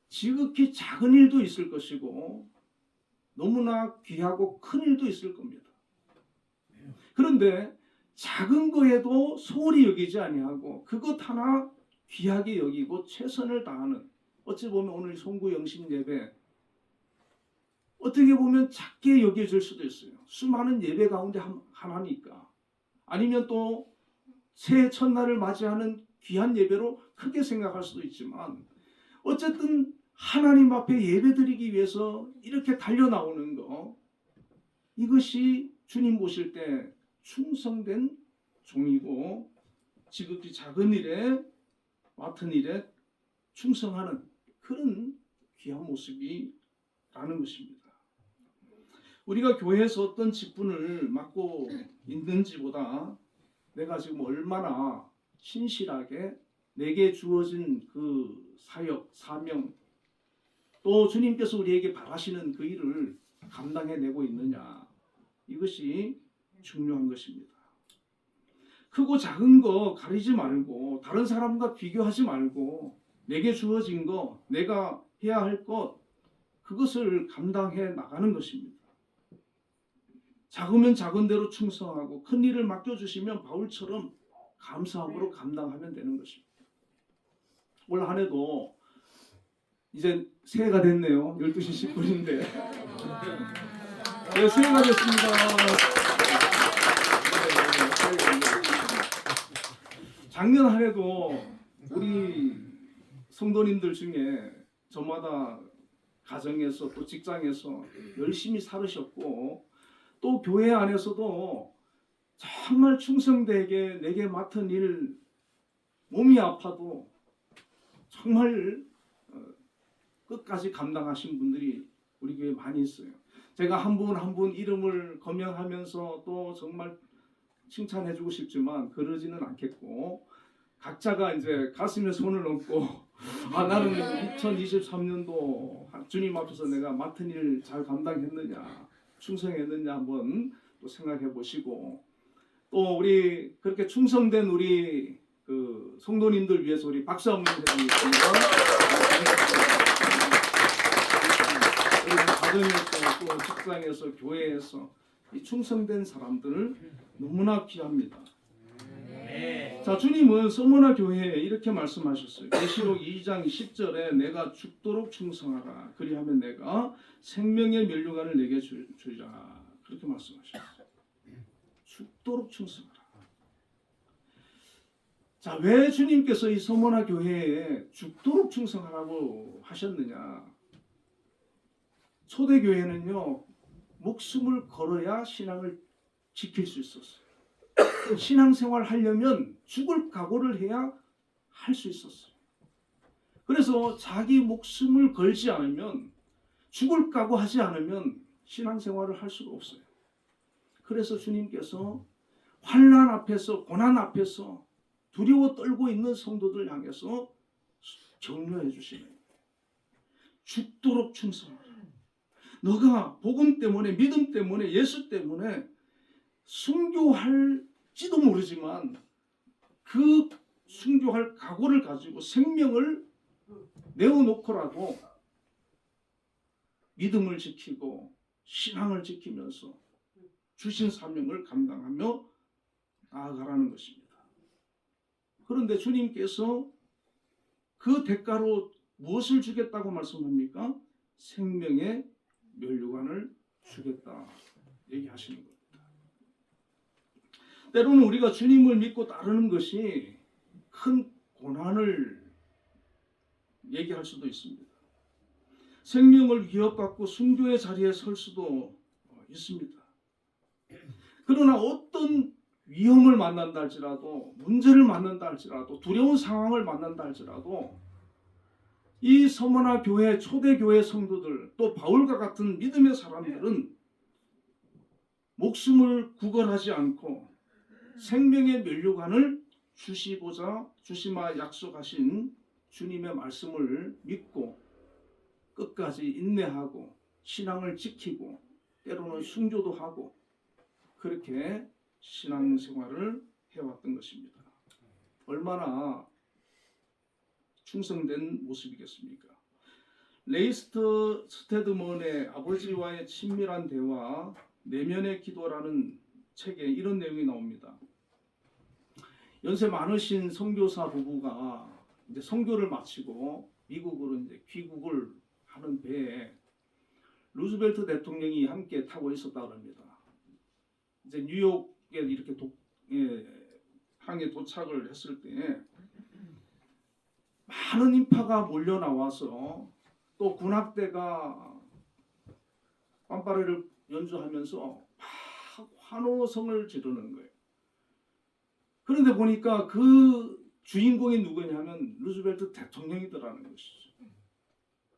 지극히 작은 일도 있을 것이고 너무나 귀하고 큰 일도 있을 겁니다. 그런데 작은 거에도 소홀히 여기지 아니하고 그것 하나 귀하게 여기고 최선을 다하는, 어찌 보면 오늘 송구 영신 예배 어떻게 보면 작게 여겨질 수도 있어요. 수많은 예배 가운데 하나니까. 아니면 또 새해 첫날을 맞이하는 귀한 예배로 크게 생각할 수도 있지만 어쨌든 하나님 앞에 예배드리기 위해서 이렇게 달려나오는 거, 이것이 주님 보실 때 충성된 종이고 지극히 작은 일에 맡은 일에 충성하는 그런 귀한 모습이라는 것입니다. 우리가 교회에서 어떤 직분을 맡고 있는지보다 내가 지금 얼마나 신실하게 내게 주어진 그 사역, 사명, 또 주님께서 우리에게 바라시는 그 일을 감당해내고 있느냐, 이것이 중요한 것입니다. 크고 작은 거 가리지 말고 다른 사람과 비교하지 말고 내게 주어진 거, 내가 해야 할 것, 그것을 감당해 나가는 것입니다. 작으면 작은 대로 충성하고 큰 일을 맡겨주시면 바울처럼 감사함으로 감당하면 되는 것입니다. 올 한 해도 이제 새해가 됐네요. 12시 10분인데. 네, 새해가 됐습니다. 작년 한 해도 우리 성도님들 중에 저마다 가정에서 또 직장에서 열심히 살으셨고 또 교회 안에서도 정말 충성되게 내게 맡은 일 몸이 아파도 정말 끝까지 감당하신 분들이 우리 교회에 많이 있어요. 제가 한 분 한 분 이름을 거명하면서 또 정말 칭찬해주고 싶지만 그러지는 않겠고 각자가 이제 가슴에 손을 얹고 나는 2023년도 주님 앞에서 내가 맡은 일 잘 감당했느냐 충성했느냐 한번 또 생각해 보시고 또 우리 그렇게 충성된 우리 그 성도님들 위해서 우리 박수 한번 해드리겠습니다. 우리 가정에서 또 직장에서 교회에서 이 충성된 사람들 너무나 귀합니다. 자, 주님은 서머나 교회에 이렇게 말씀하셨어요. 계시록 2장 10절에 내가 죽도록 충성하라. 그리하면 내가 생명의 면류관을 내게 주리라. 그렇게 말씀하셨어요. 죽도록 충성하라. 자, 왜 주님께서 이 서머나 교회에 죽도록 충성하라고 하셨느냐? 초대교회는요, 목숨을 걸어야 신앙을 지킬 수 있었어요. 신앙생활 하려면 죽을 각오를 해야 할 수 있었어요. 그래서 자기 목숨을 걸지 않으면 죽을 각오하지 않으면 신앙생활을 할 수가 없어요. 그래서 주님께서 환난 앞에서 고난 앞에서 두려워 떨고 있는 성도들 향해서 격려해 주시는 거예요. 죽도록 충성하라. 너가 복음 때문에 믿음 때문에 예수 때문에 순교할지도 모르지만 그 순교할 각오를 가지고 생명을 내어놓고라도 믿음을 지키고 신앙을 지키면서 주신 사명을 감당하며 나아가라는 것입니다. 그런데 주님께서 그 대가로 무엇을 주겠다고 말씀합니까? 생명의 면류관을 주겠다 얘기하시는 겁니다. 때로는 우리가 주님을 믿고 따르는 것이 큰 고난을 얘기할 수도 있습니다. 생명을 위협받고 순교의 자리에 설 수도 있습니다. 그러나 어떤 위험을 만난다 할지라도 문제를 만난다 할지라도 두려운 상황을 만난다 할지라도 이 서머나 교회 초대교회 성도들 또 바울과 같은 믿음의 사람들은 목숨을 구걸하지 않고 생명의 면류관을 주시마 약속하신 주님의 말씀을 믿고 끝까지 인내하고 신앙을 지키고 때로는 순교도 하고 그렇게 신앙생활을 해왔던 것입니다. 얼마나 충성된 모습이겠습니까? 레이스터 스테드먼의 아버지와의 친밀한 대화 내면의 기도라는 책에 이런 내용이 나옵니다. 연세 많으신 선교사 부부가 이제 선교를 마치고 미국으로 이제 귀국을 하는 배에 루즈벨트 대통령이 함께 타고 있었다고 합니다. 이제 뉴욕에 이렇게 항에 도착을 했을 때 많은 인파가 몰려 나와서 또 군악대가 빰빠레를 연주하면서 막 환호성을 지르는 거예요. 그런데 보니까 그 주인공이 누구냐면 루즈벨트 대통령이더라는 것이죠.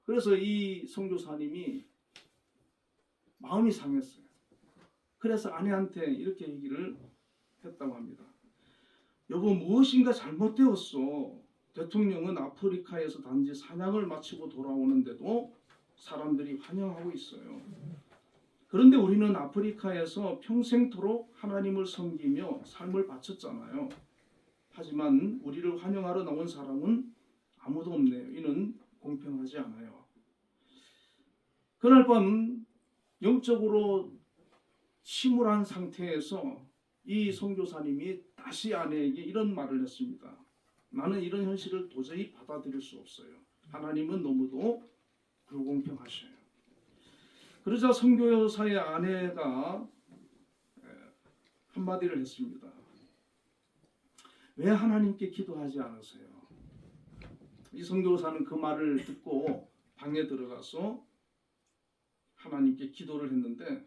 그래서 이 선교사님이 마음이 상했어요. 그래서 아내한테 이렇게 얘기를 했다고 합니다. 여보, 무엇인가 잘못되었어. 대통령은 아프리카에서 단지 사냥을 마치고 돌아오는데도 사람들이 환영하고 있어요. 그런데 우리는 아프리카에서 평생토록 하나님을 섬기며 삶을 바쳤잖아요. 하지만 우리를 환영하러 나온 사람은 아무도 없네요. 이는 공평하지 않아요. 그날 밤 영적으로 침울한 상태에서 이 선교사님이 다시 아내에게 이런 말을 했습니다. 나는 이런 현실을 도저히 받아들일 수 없어요. 하나님은 너무도 불공평하셔요. 그러자 선교사의 아내가 한마디를 했습니다. 왜 하나님께 기도하지 않으세요? 이 선교사는 그 말을 듣고 방에 들어가서 하나님께 기도를 했는데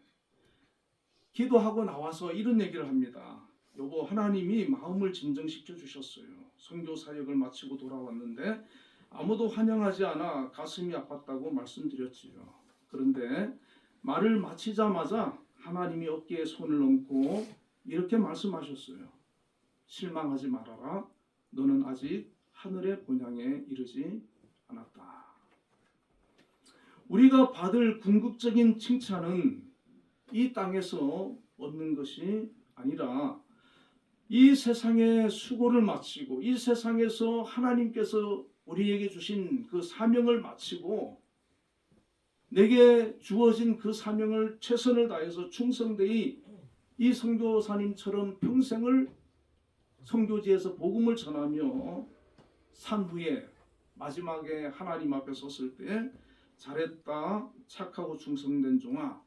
기도하고 나와서 이런 얘기를 합니다. 여보, 하나님이 마음을 진정시켜 주셨어요. 선교 사역을 마치고 돌아왔는데 아무도 환영하지 않아 가슴이 아팠다고 말씀드렸지요. 그런데 말을 마치자마자 하나님이 어깨에 손을 얹고 이렇게 말씀하셨어요. 실망하지 말아라. 너는 아직 하늘의 본향에 이르지 않았다. 우리가 받을 궁극적인 칭찬은 이 땅에서 얻는 것이 아니라 이 세상의 수고를 마치고 이 세상에서 하나님께서 우리에게 주신 그 사명을 마치고 내게 주어진 그 사명을 최선을 다해서 충성되이 이 선교사님처럼 평생을 선교지에서 복음을 전하며 산 후에 마지막에 하나님 앞에 섰을 때 잘했다, 착하고 충성된 종아,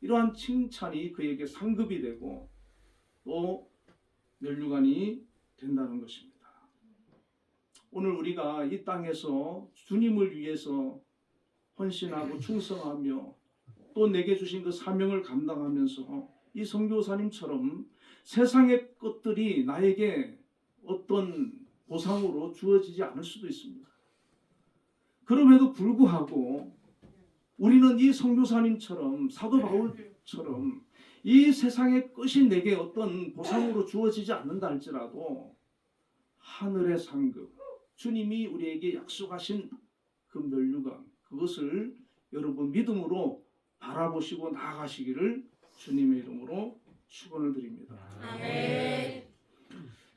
이러한 칭찬이 그에게 상급이 되고 또 면류관이 된다는 것입니다. 오늘 우리가 이 땅에서 주님을 위해서 헌신하고 충성하며 또 내게 주신 그 사명을 감당하면서 이 선교사님처럼 세상의 것들이 나에게 어떤 보상으로 주어지지 않을 수도 있습니다. 그럼에도 불구하고 우리는 이 선교사님처럼 사도 바울처럼 이 세상의 것이 내게 어떤 보상으로 주어지지 않는다 할지라도 하늘의 상급, 주님이 우리에게 약속하신 그 면류관, 그것을 여러분 믿음으로 바라보시고 나아가시기를 주님의 이름으로 축원을 드립니다. 아멘.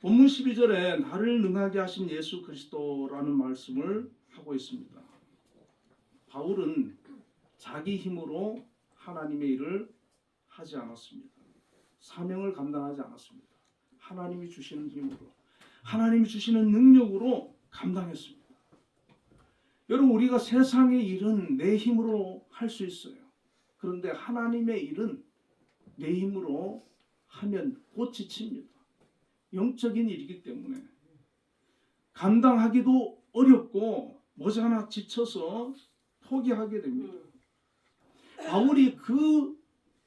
본문 12절에 나를 능하게 하신 예수 그리스도라는 말씀을 하고 있습니다. 바울은 자기 힘으로 하나님의 일을 하지 않았습니다. 사명을 감당하지 않았습니다. 하나님이 주시는 힘으로, 하나님이 주시는 능력으로 감당했습니다. 여러분, 우리가 세상의 일은 내 힘으로 할 수 있어요. 그런데 하나님의 일은 내 힘으로 하면 곧 지칩니다. 영적인 일이기 때문에 감당하기도 어렵고 머지않아 지쳐서 포기하게 됩니다. 바울이 그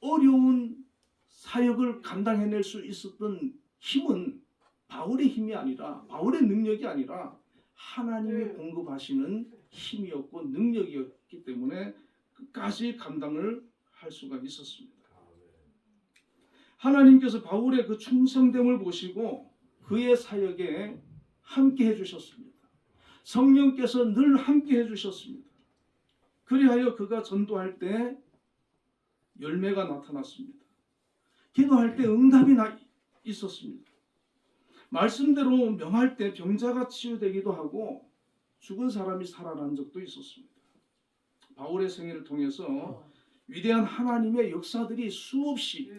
어려운 사역을 감당해낼 수 있었던 힘은 바울의 힘이 아니라, 바울의 능력이 아니라 하나님이 공급하시는 힘이었고 능력이었기 때문에 끝까지 감당을 할 수가 있었습니다. 하나님께서 바울의 그 충성됨을 보시고 그의 사역에 함께 해주셨습니다. 성령께서 늘 함께 해주셨습니다. 그리하여 그가 전도할 때 열매가 나타났습니다. 기도할 때 응답이 있었습니다. 말씀대로 명할 때 병자가 치유되기도 하고 죽은 사람이 살아난 적도 있었습니다. 바울의 생애를 통해서 위대한 하나님의 역사들이 수없이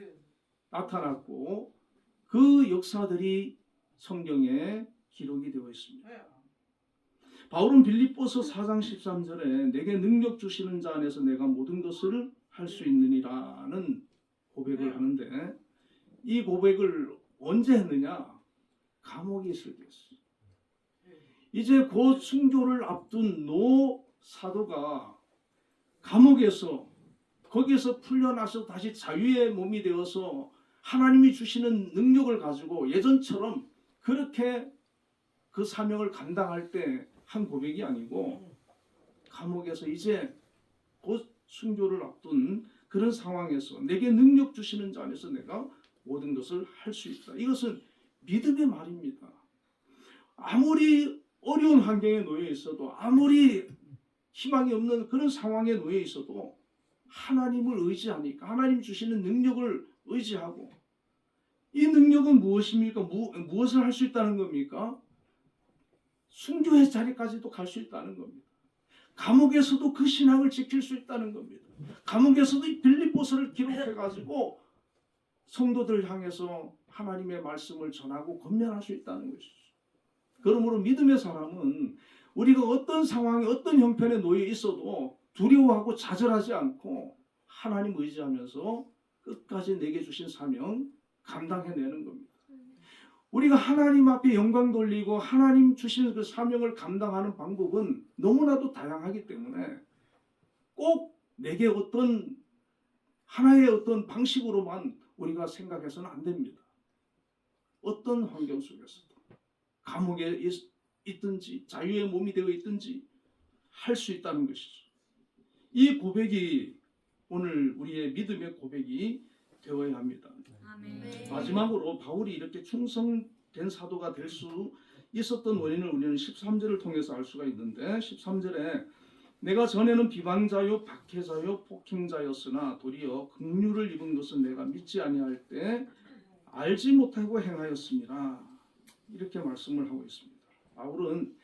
나타났고 그 역사들이 성경에 기록이 되어 있습니다. 바울은 빌립보서 4장 13절에 내게 능력 주시는 자 안에서 내가 모든 것을 할 수 있느니라는 고백을 하는데 이 고백을 언제 했느냐? 감옥에 있을 때 했어요. 이제 곧 순교를 앞둔 노 사도가 감옥에서 거기에서 풀려나서 다시 자유의 몸이 되어서 하나님이 주시는 능력을 가지고 예전처럼 그렇게 그 사명을 감당할 때 한 고백이 아니고 감옥에서 이제 곧 순교를 앞둔 그런 상황에서 내게 능력 주시는 자 안에서 내가 모든 것을 할 수 있다. 이것은 믿음의 말입니다. 아무리 어려운 환경에 놓여 있어도 아무리 희망이 없는 그런 상황에 놓여 있어도 하나님을 의지하니까 하나님 주시는 능력을 의지하고 이 능력은 무엇입니까? 무엇을 할 수 있다는 겁니까? 순교의 자리까지도 갈 수 있다는 겁니다. 감옥에서도 그 신앙을 지킬 수 있다는 겁니다. 감옥에서도 이 빌립보서를 기록해가지고 성도들 향해서 하나님의 말씀을 전하고 권면할 수 있다는 것이죠. 그러므로 믿음의 사람은 우리가 어떤 상황에 어떤 형편에 놓여 있어도 두려워하고 좌절하지 않고 하나님 의지하면서 끝까지 내게 주신 사명 감당해내는 겁니다. 우리가 하나님 앞에 영광 돌리고 하나님 주신 그 사명을 감당하는 방법은 너무나도 다양하기 때문에 꼭 내게 어떤 하나의 어떤 방식으로만 우리가 생각해서는 안 됩니다. 어떤 환경 속에서도 감옥에 있든지 자유의 몸이 되어 있든지 할 수 있다는 것이죠. 이 고백이 오늘 우리의 믿음의 고백이 되어야 합니다. 아멘. 마지막으로 바울이 이렇게 충성된 사도가 될 수 있었던 원인을 우리는 13절을 통해서 알 수가 있는데 13절에 내가 전에는 비방자요 박해자요 폭행자였으나 도리어 긍휼을 입은 것은 내가 믿지 아니할 때 알지 못하고 행하였습니다. 이렇게 말씀을 하고 있습니다. 바울은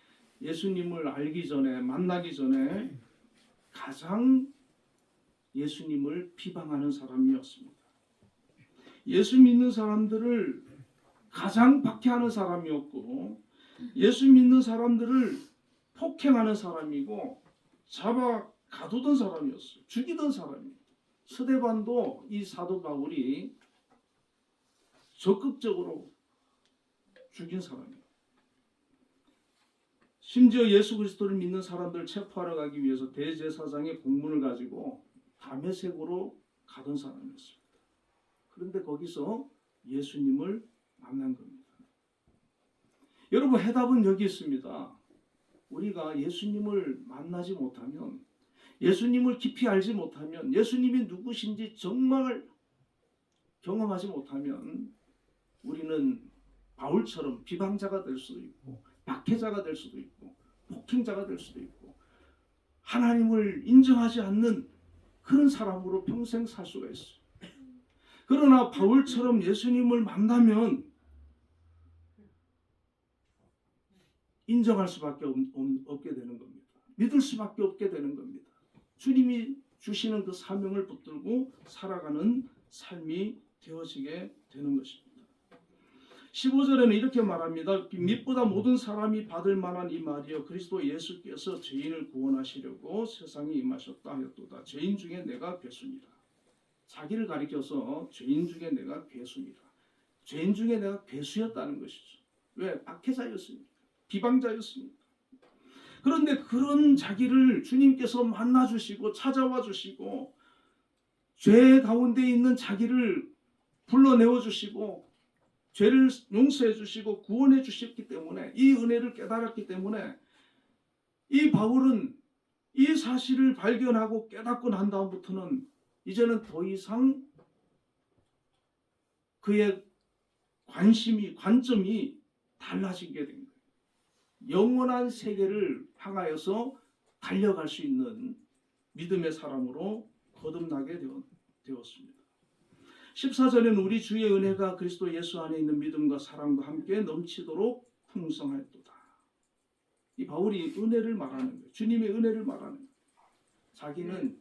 예수님을 알기 전에 만나기 전에 가장 예수님을 비방하는 사람이었습니다. 예수 믿는 사람들을 가장 박해하는 사람이었고 예수 믿는 사람들을 폭행하는 사람이고 잡아 가두던 사람이었어요. 죽이던 사람이에요. 스데반도 이 사도 바울이 적극적으로 죽인 사람이에요. 심지어 예수 그리스도를 믿는 사람들을 체포하러 가기 위해서 대제사장의 공문을 가지고 다메섹으로 가던 사람이었습니다. 그런데 거기서 예수님을 만난 겁니다. 여러분 해답은 여기 있습니다. 우리가 예수님을 만나지 못하면 예수님을 깊이 알지 못하면 예수님이 누구신지 정말 경험하지 못하면 우리는 바울처럼 비방자가 될 수도 있고 박해자가 될 수도 있고 폭행자가 될 수도 있고 하나님을 인정하지 않는 그런 사람으로 평생 살 수가 있어요. 그러나 바울처럼 예수님을 만나면 인정할 수밖에 없게 되는 겁니다. 믿을 수밖에 없게 되는 겁니다. 주님이 주시는 그 사명을 붙들고 살아가는 삶이 되어지게 되는 것입니다. 15절에는 이렇게 말합니다. 빛보다 모든 사람이 받을 만한 이 말이여 그리스도 예수께서 죄인을 구원하시려고 세상에 임하셨다 하였도다. 죄인 중에 내가 괴수니라. 자기를 가리켜서 죄인 중에 내가 괴수니라. 죄인 중에 내가 괴수였다는 것이죠. 왜? 박해자였으니까. 비방자였습니다. 그런데 그런 자기를 주님께서 만나주시고 찾아와 주시고 죄 가운데 있는 자기를 불러내어 주시고 죄를 용서해 주시고 구원해 주셨기 때문에 이 은혜를 깨달았기 때문에 이 바울은 이 사실을 발견하고 깨닫고 난 다음부터는 이제는 더 이상 그의 관점이 달라지게 된 거예요. 영원한 세계를 향하여서 달려갈 수 있는 믿음의 사람으로 거듭나게 되었습니다. 14절에는 우리 주의 은혜가 그리스도 예수 안에 있는 믿음과 사랑과 함께 넘치도록 풍성하였도다. 이 바울이 은혜를 말하는 거예요. 주님의 은혜를 말하는 거예요. 자기는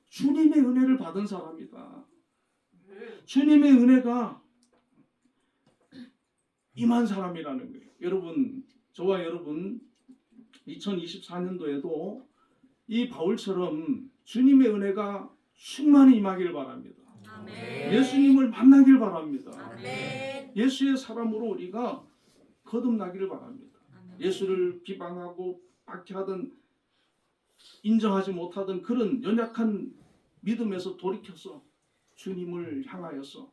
주님의 은혜를 받은 사람이다. 주님의 은혜가 임한 사람이라는 거예요. 여러분, 저와 여러분 2024년도에도 이 바울처럼 주님의 은혜가 충만히 임하길 바랍니다. 아멘. 예수님을 만나길 바랍니다. 아멘. 예수의 사람으로 우리가 거듭나기를 바랍니다. 아멘. 예수를 비방하고 박해하던 인정하지 못하던 그런 연약한 믿음에서 돌이켜서 주님을 향하여서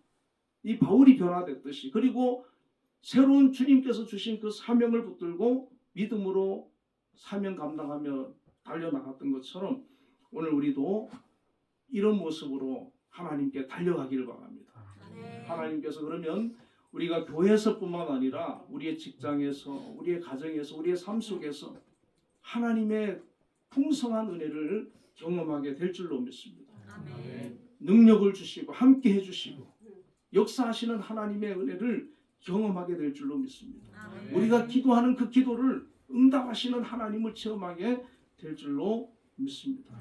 이 바울이 변화됐듯이 그리고 새로운 주님께서 주신 그 사명을 붙들고 믿음으로 사명 감당하며 달려나갔던 것처럼 오늘 우리도 이런 모습으로 하나님께 달려가기를 바랍니다. 아멘. 하나님께서 그러면 우리가 교회에서뿐만 아니라 우리의 직장에서 우리의 가정에서 우리의 삶 속에서 하나님의 풍성한 은혜를 경험하게 될 줄로 믿습니다. 아멘. 능력을 주시고 함께 해주시고 역사하시는 하나님의 은혜를 경험하게 될 줄로 믿습니다. 아멘. 우리가 기도하는 그 기도를 응답하시는 하나님을 체험하게 될 줄로 믿습니다.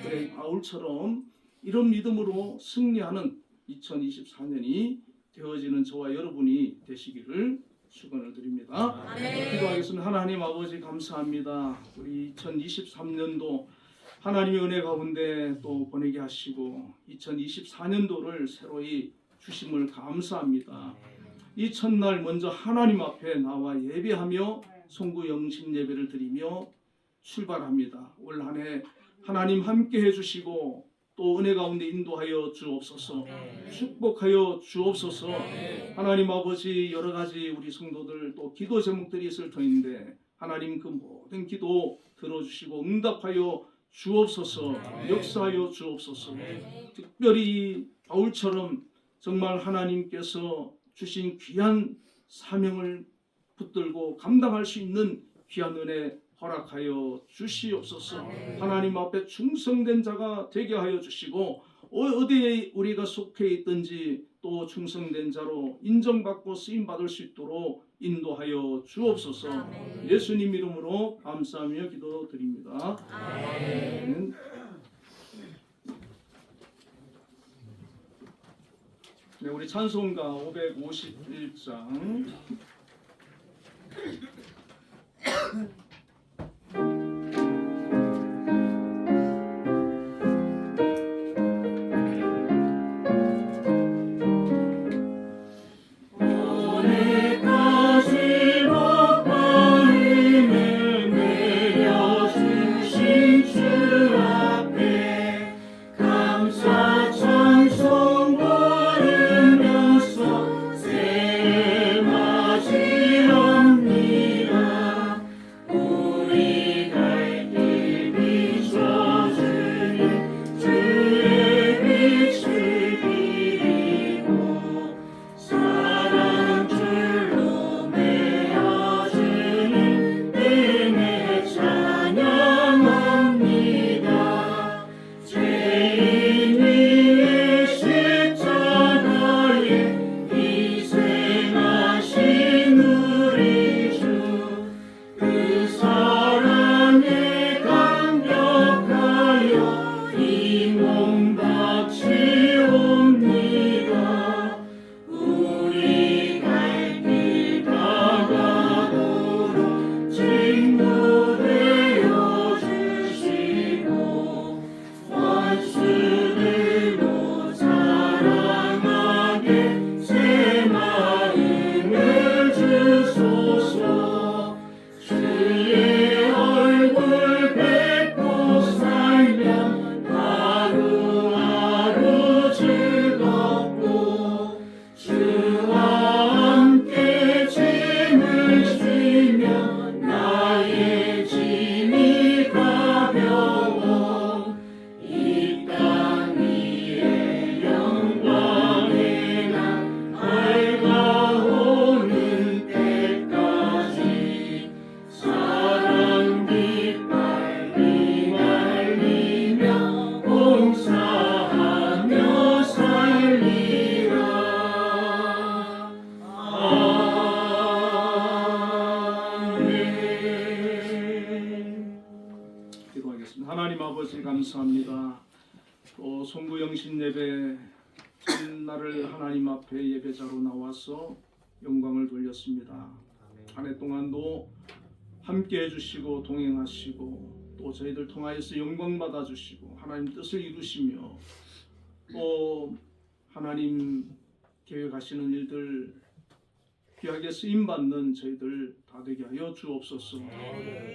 그래 바울처럼 이런 믿음으로 승리하는 2024년이 되어지는 저와 여러분이 되시기를 축원을 드립니다. 기도하겠습니다. 하나님 아버지 감사합니다. 우리 2023년도 하나님의 은혜 가운데 또 보내게 하시고 2024년도를 새로이 주심을 감사합니다. 이 첫날 먼저 하나님 앞에 나와 예배하며 송구 영신 예배를 드리며 출발합니다. 올 한 해 하나님 함께 해주시고 또 은혜 가운데 인도하여 주옵소서. 축복하여 주옵소서. 하나님 아버지 여러 가지 우리 성도들 또 기도 제목들이 있을 터인데 하나님 그 모든 기도 들어주시고 응답하여 주옵소서. 역사하여 주옵소서. 특별히 바울처럼 정말 하나님께서 주신 귀한 사명을 붙들고 감당할 수 있는 귀한 은혜 허락하여 주시옵소서. 하나님 앞에 충성된 자가 되게 하여 주시고 어디에 우리가 속해 있든지 또 충성된 자로 인정받고 쓰임받을 수 있도록 인도하여 주옵소서. 예수님 이름으로 감사하며 기도드립니다. 아멘. 네, 우리 찬송가 551장 하나님 아버지 감사합니다. 또 송구 영신 예배 첫날을 하나님 앞에 예배자로 나와서 영광을 돌렸습니다. 한 해 동안도 함께 해주시고 동행하시고 또 저희들 통하여서 영광 받아주시고 하나님 뜻을 이루시며 또 하나님 계획하시는 일들 귀하게 쓰임받는 저희들 다 되게 하여 주옵소서.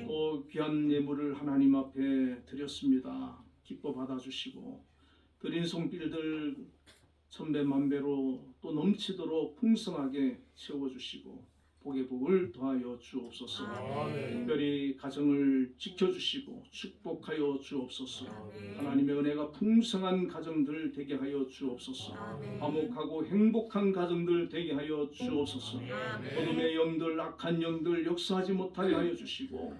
또 귀한 예물을 하나님 앞에 드렸습니다. 기뻐 받아주시고 드린 손길들 천배만배로 또 넘치도록 풍성하게 채워주시고 복의 복을 더하여 주옵소서. 특별히 가정을 지켜주시고 축복하여 주옵소서. 하나님의 은혜가 풍성한 가정들 되게 하여 주옵소서. 화목하고 행복한 가정들 되게 하여 주옵소서. 어둠의 영들 악한 영들 역사하지 못하게 하여 주시고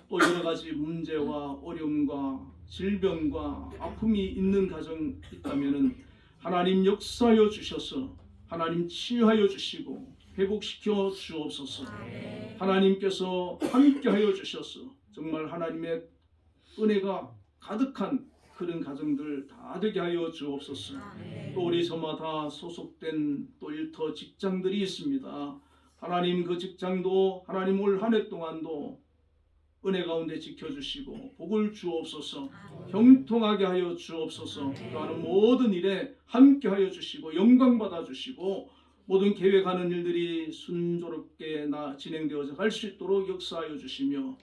또 여러 가지 문제와 어려움과 질병과 아픔이 있는 가정 있다면은 하나님 역사하여 주셔서 하나님 치유하여 주시고 회복시켜 주옵소서. 하나님께서 함께하여 주셔서 정말 하나님의 은혜가 가득한 그런 가정들 다 되게 하여 주옵소서. 또 우리 저마다 소속된 또 일터 직장들이 있습니다. 하나님 그 직장도 하나님 올 한 해 동안도 은혜 가운데 지켜주시고 복을 주옵소서. 형통하게 하여 주옵소서. 또한 모든 일에 함께하여 주시고 영광 받아 주시고 모든 계획하는 일들이 순조롭게 진행되어져 갈 수 있도록 역사하여 주시며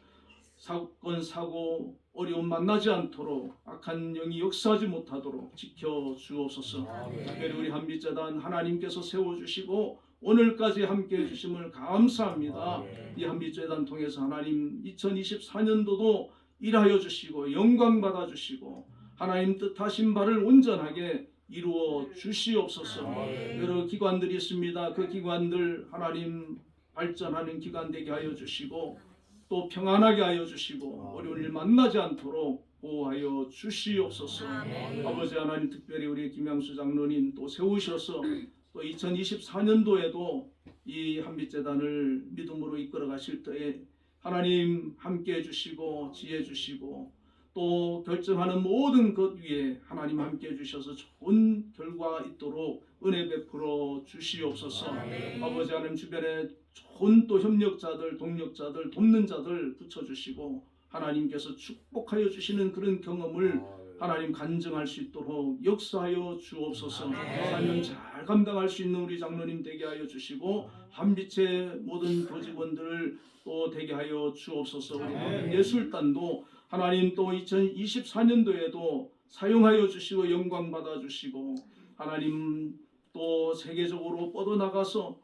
사건 사고 어려움 만나지 않도록 악한 영이 역사하지 못하도록 지켜 주옵소서. 특별히 우리 한빛재단 하나님께서 세워주시고 오늘까지 함께해 주심을 감사합니다. 이 한빛재단 통해서 하나님 2024년도도 일하여 주시고 영광 받아 주시고 하나님 뜻하신 바를 온전하게 이루어 주시옵소서. 여러 기관들이 있습니다. 그 기관들 하나님 발전하는 기관 되게 하여 주시고 또 평안하게 하여 주시고 어려운 일 만나지 않도록 보호하여 주시옵소서. 아버지 하나님 특별히 우리 김양수 장로님 또 세우셔서 또 2024년도에도 이 한빛재단을 믿음으로 이끌어 가실 때에 하나님 함께해 주시고 지혜 주시고 또 결정하는 모든 것 위에 하나님 함께해 주셔서 좋은 결과 있도록 은혜 베풀어 주시옵소서. 아버지 하나님 주변에 좋은 또 협력자들 동력자들 돕는 자들 붙여주시고 하나님께서 축복하여 주시는 그런 경험을 하나님 간증할 수 있도록 역사하여 주옵소서. 사명 잘 감당할 수 있는 우리 장로님 되게 하여 주시고 한빛의 모든 교직원들을 또 되게 하여 주옵소서. 우리 예술단도 하나님 또 2024년도에도 사용하여 주시고 영광 받아 주시고 하나님 또 세계적으로 뻗어나가서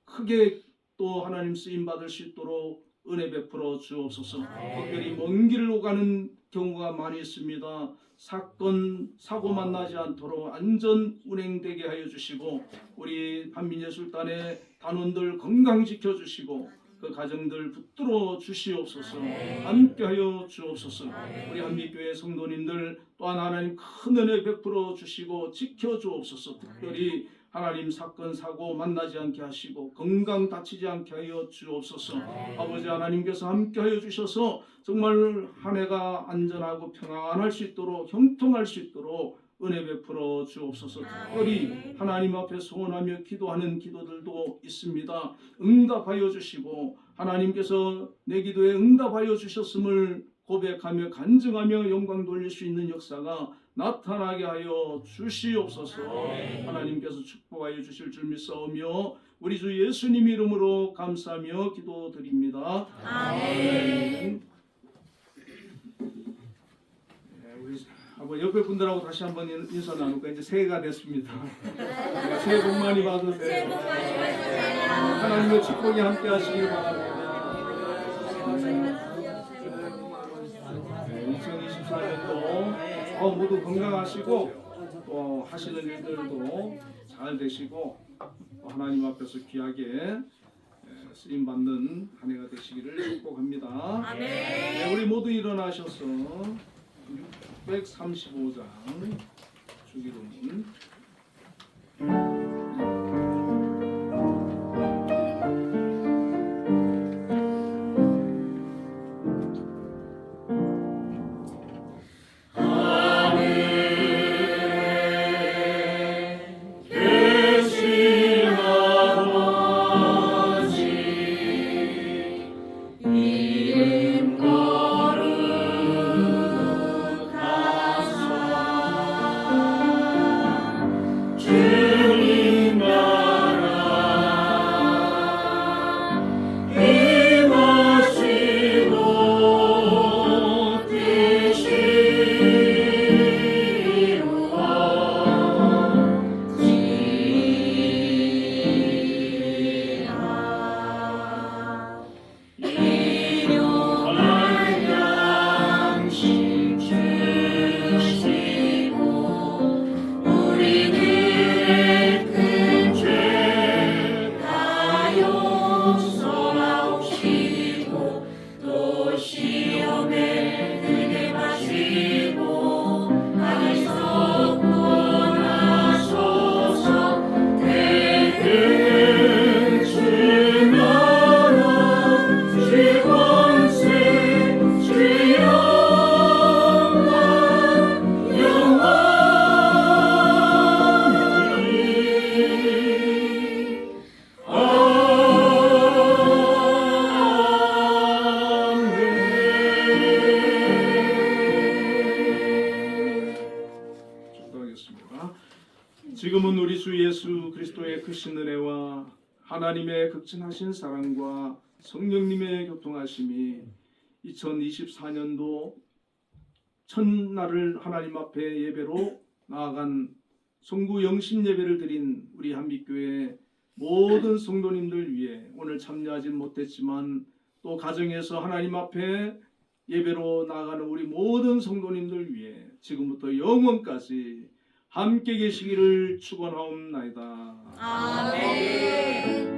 크게 또 하나님 쓰임 받을 수 있도록 은혜 베풀어 주옵소서. 특별히 먼 길을 오가는 경우가 많이 있습니다. 사건 사고 만나지 않도록 안전 운행되게 하여 주시고 우리 한민예술단의 단원들 건강 지켜주시고 그 가정들 붙들어 주시옵소서. 함께하여 주옵소서. 우리 한빛교회 성도님들 또한 하나님 큰 은혜 베풀어 주시고 지켜 주옵소서. 특별히 하나님 사건 사고 만나지 않게 하시고 건강 다치지 않게 하여 주옵소서. 아버지 하나님께서 함께하여 주셔서 정말 한 해가 안전하고 평안할 수 있도록 형통할 수 있도록 은혜 베풀어 주옵소서. 특별히 하나님 앞에 소원하며 기도하는 기도들도 있습니다. 응답하여 주시고 하나님께서 내 기도에 응답하여 주셨음을 고백하며 간증하며 영광 돌릴 수 있는 역사가 나타나게 하여 주시옵소서. 하나님께서 축복하여 주실 줄 믿사오며 우리 주 예수님 이름으로 감사하며 기도드립니다. 아멘. 우리 한번 옆에 분들하고 다시 한번 인사 나눌까. 이제 새해가 됐습니다. 새해 복 많이 받으세요. 하나님의 축복이 함께 하시길 바랍니다. 2024년도 모두 건강하시고 또 하시는 일들도 잘 되시고 하나님 앞에서 귀하게 쓰임 받는 한 해가 되시기를 축복합니다. 네, 우리 모두 일어나셔서 635장 주기도문 주님 주 예수 그리스도의 크신 은혜와 하나님의 극진하신 사랑과 성령님의 교통하심이 2024년도 첫날을 하나님 앞에 예배로 나아간 송구 영신 예배를 드린 우리 한빛교회 모든 성도님들 위해 오늘 참여하지 못했지만 또 가정에서 하나님 앞에 예배로 나아가는 우리 모든 성도님들 위해 지금부터 영원까지 함께 계시기를 축원하옵나이다. 아멘.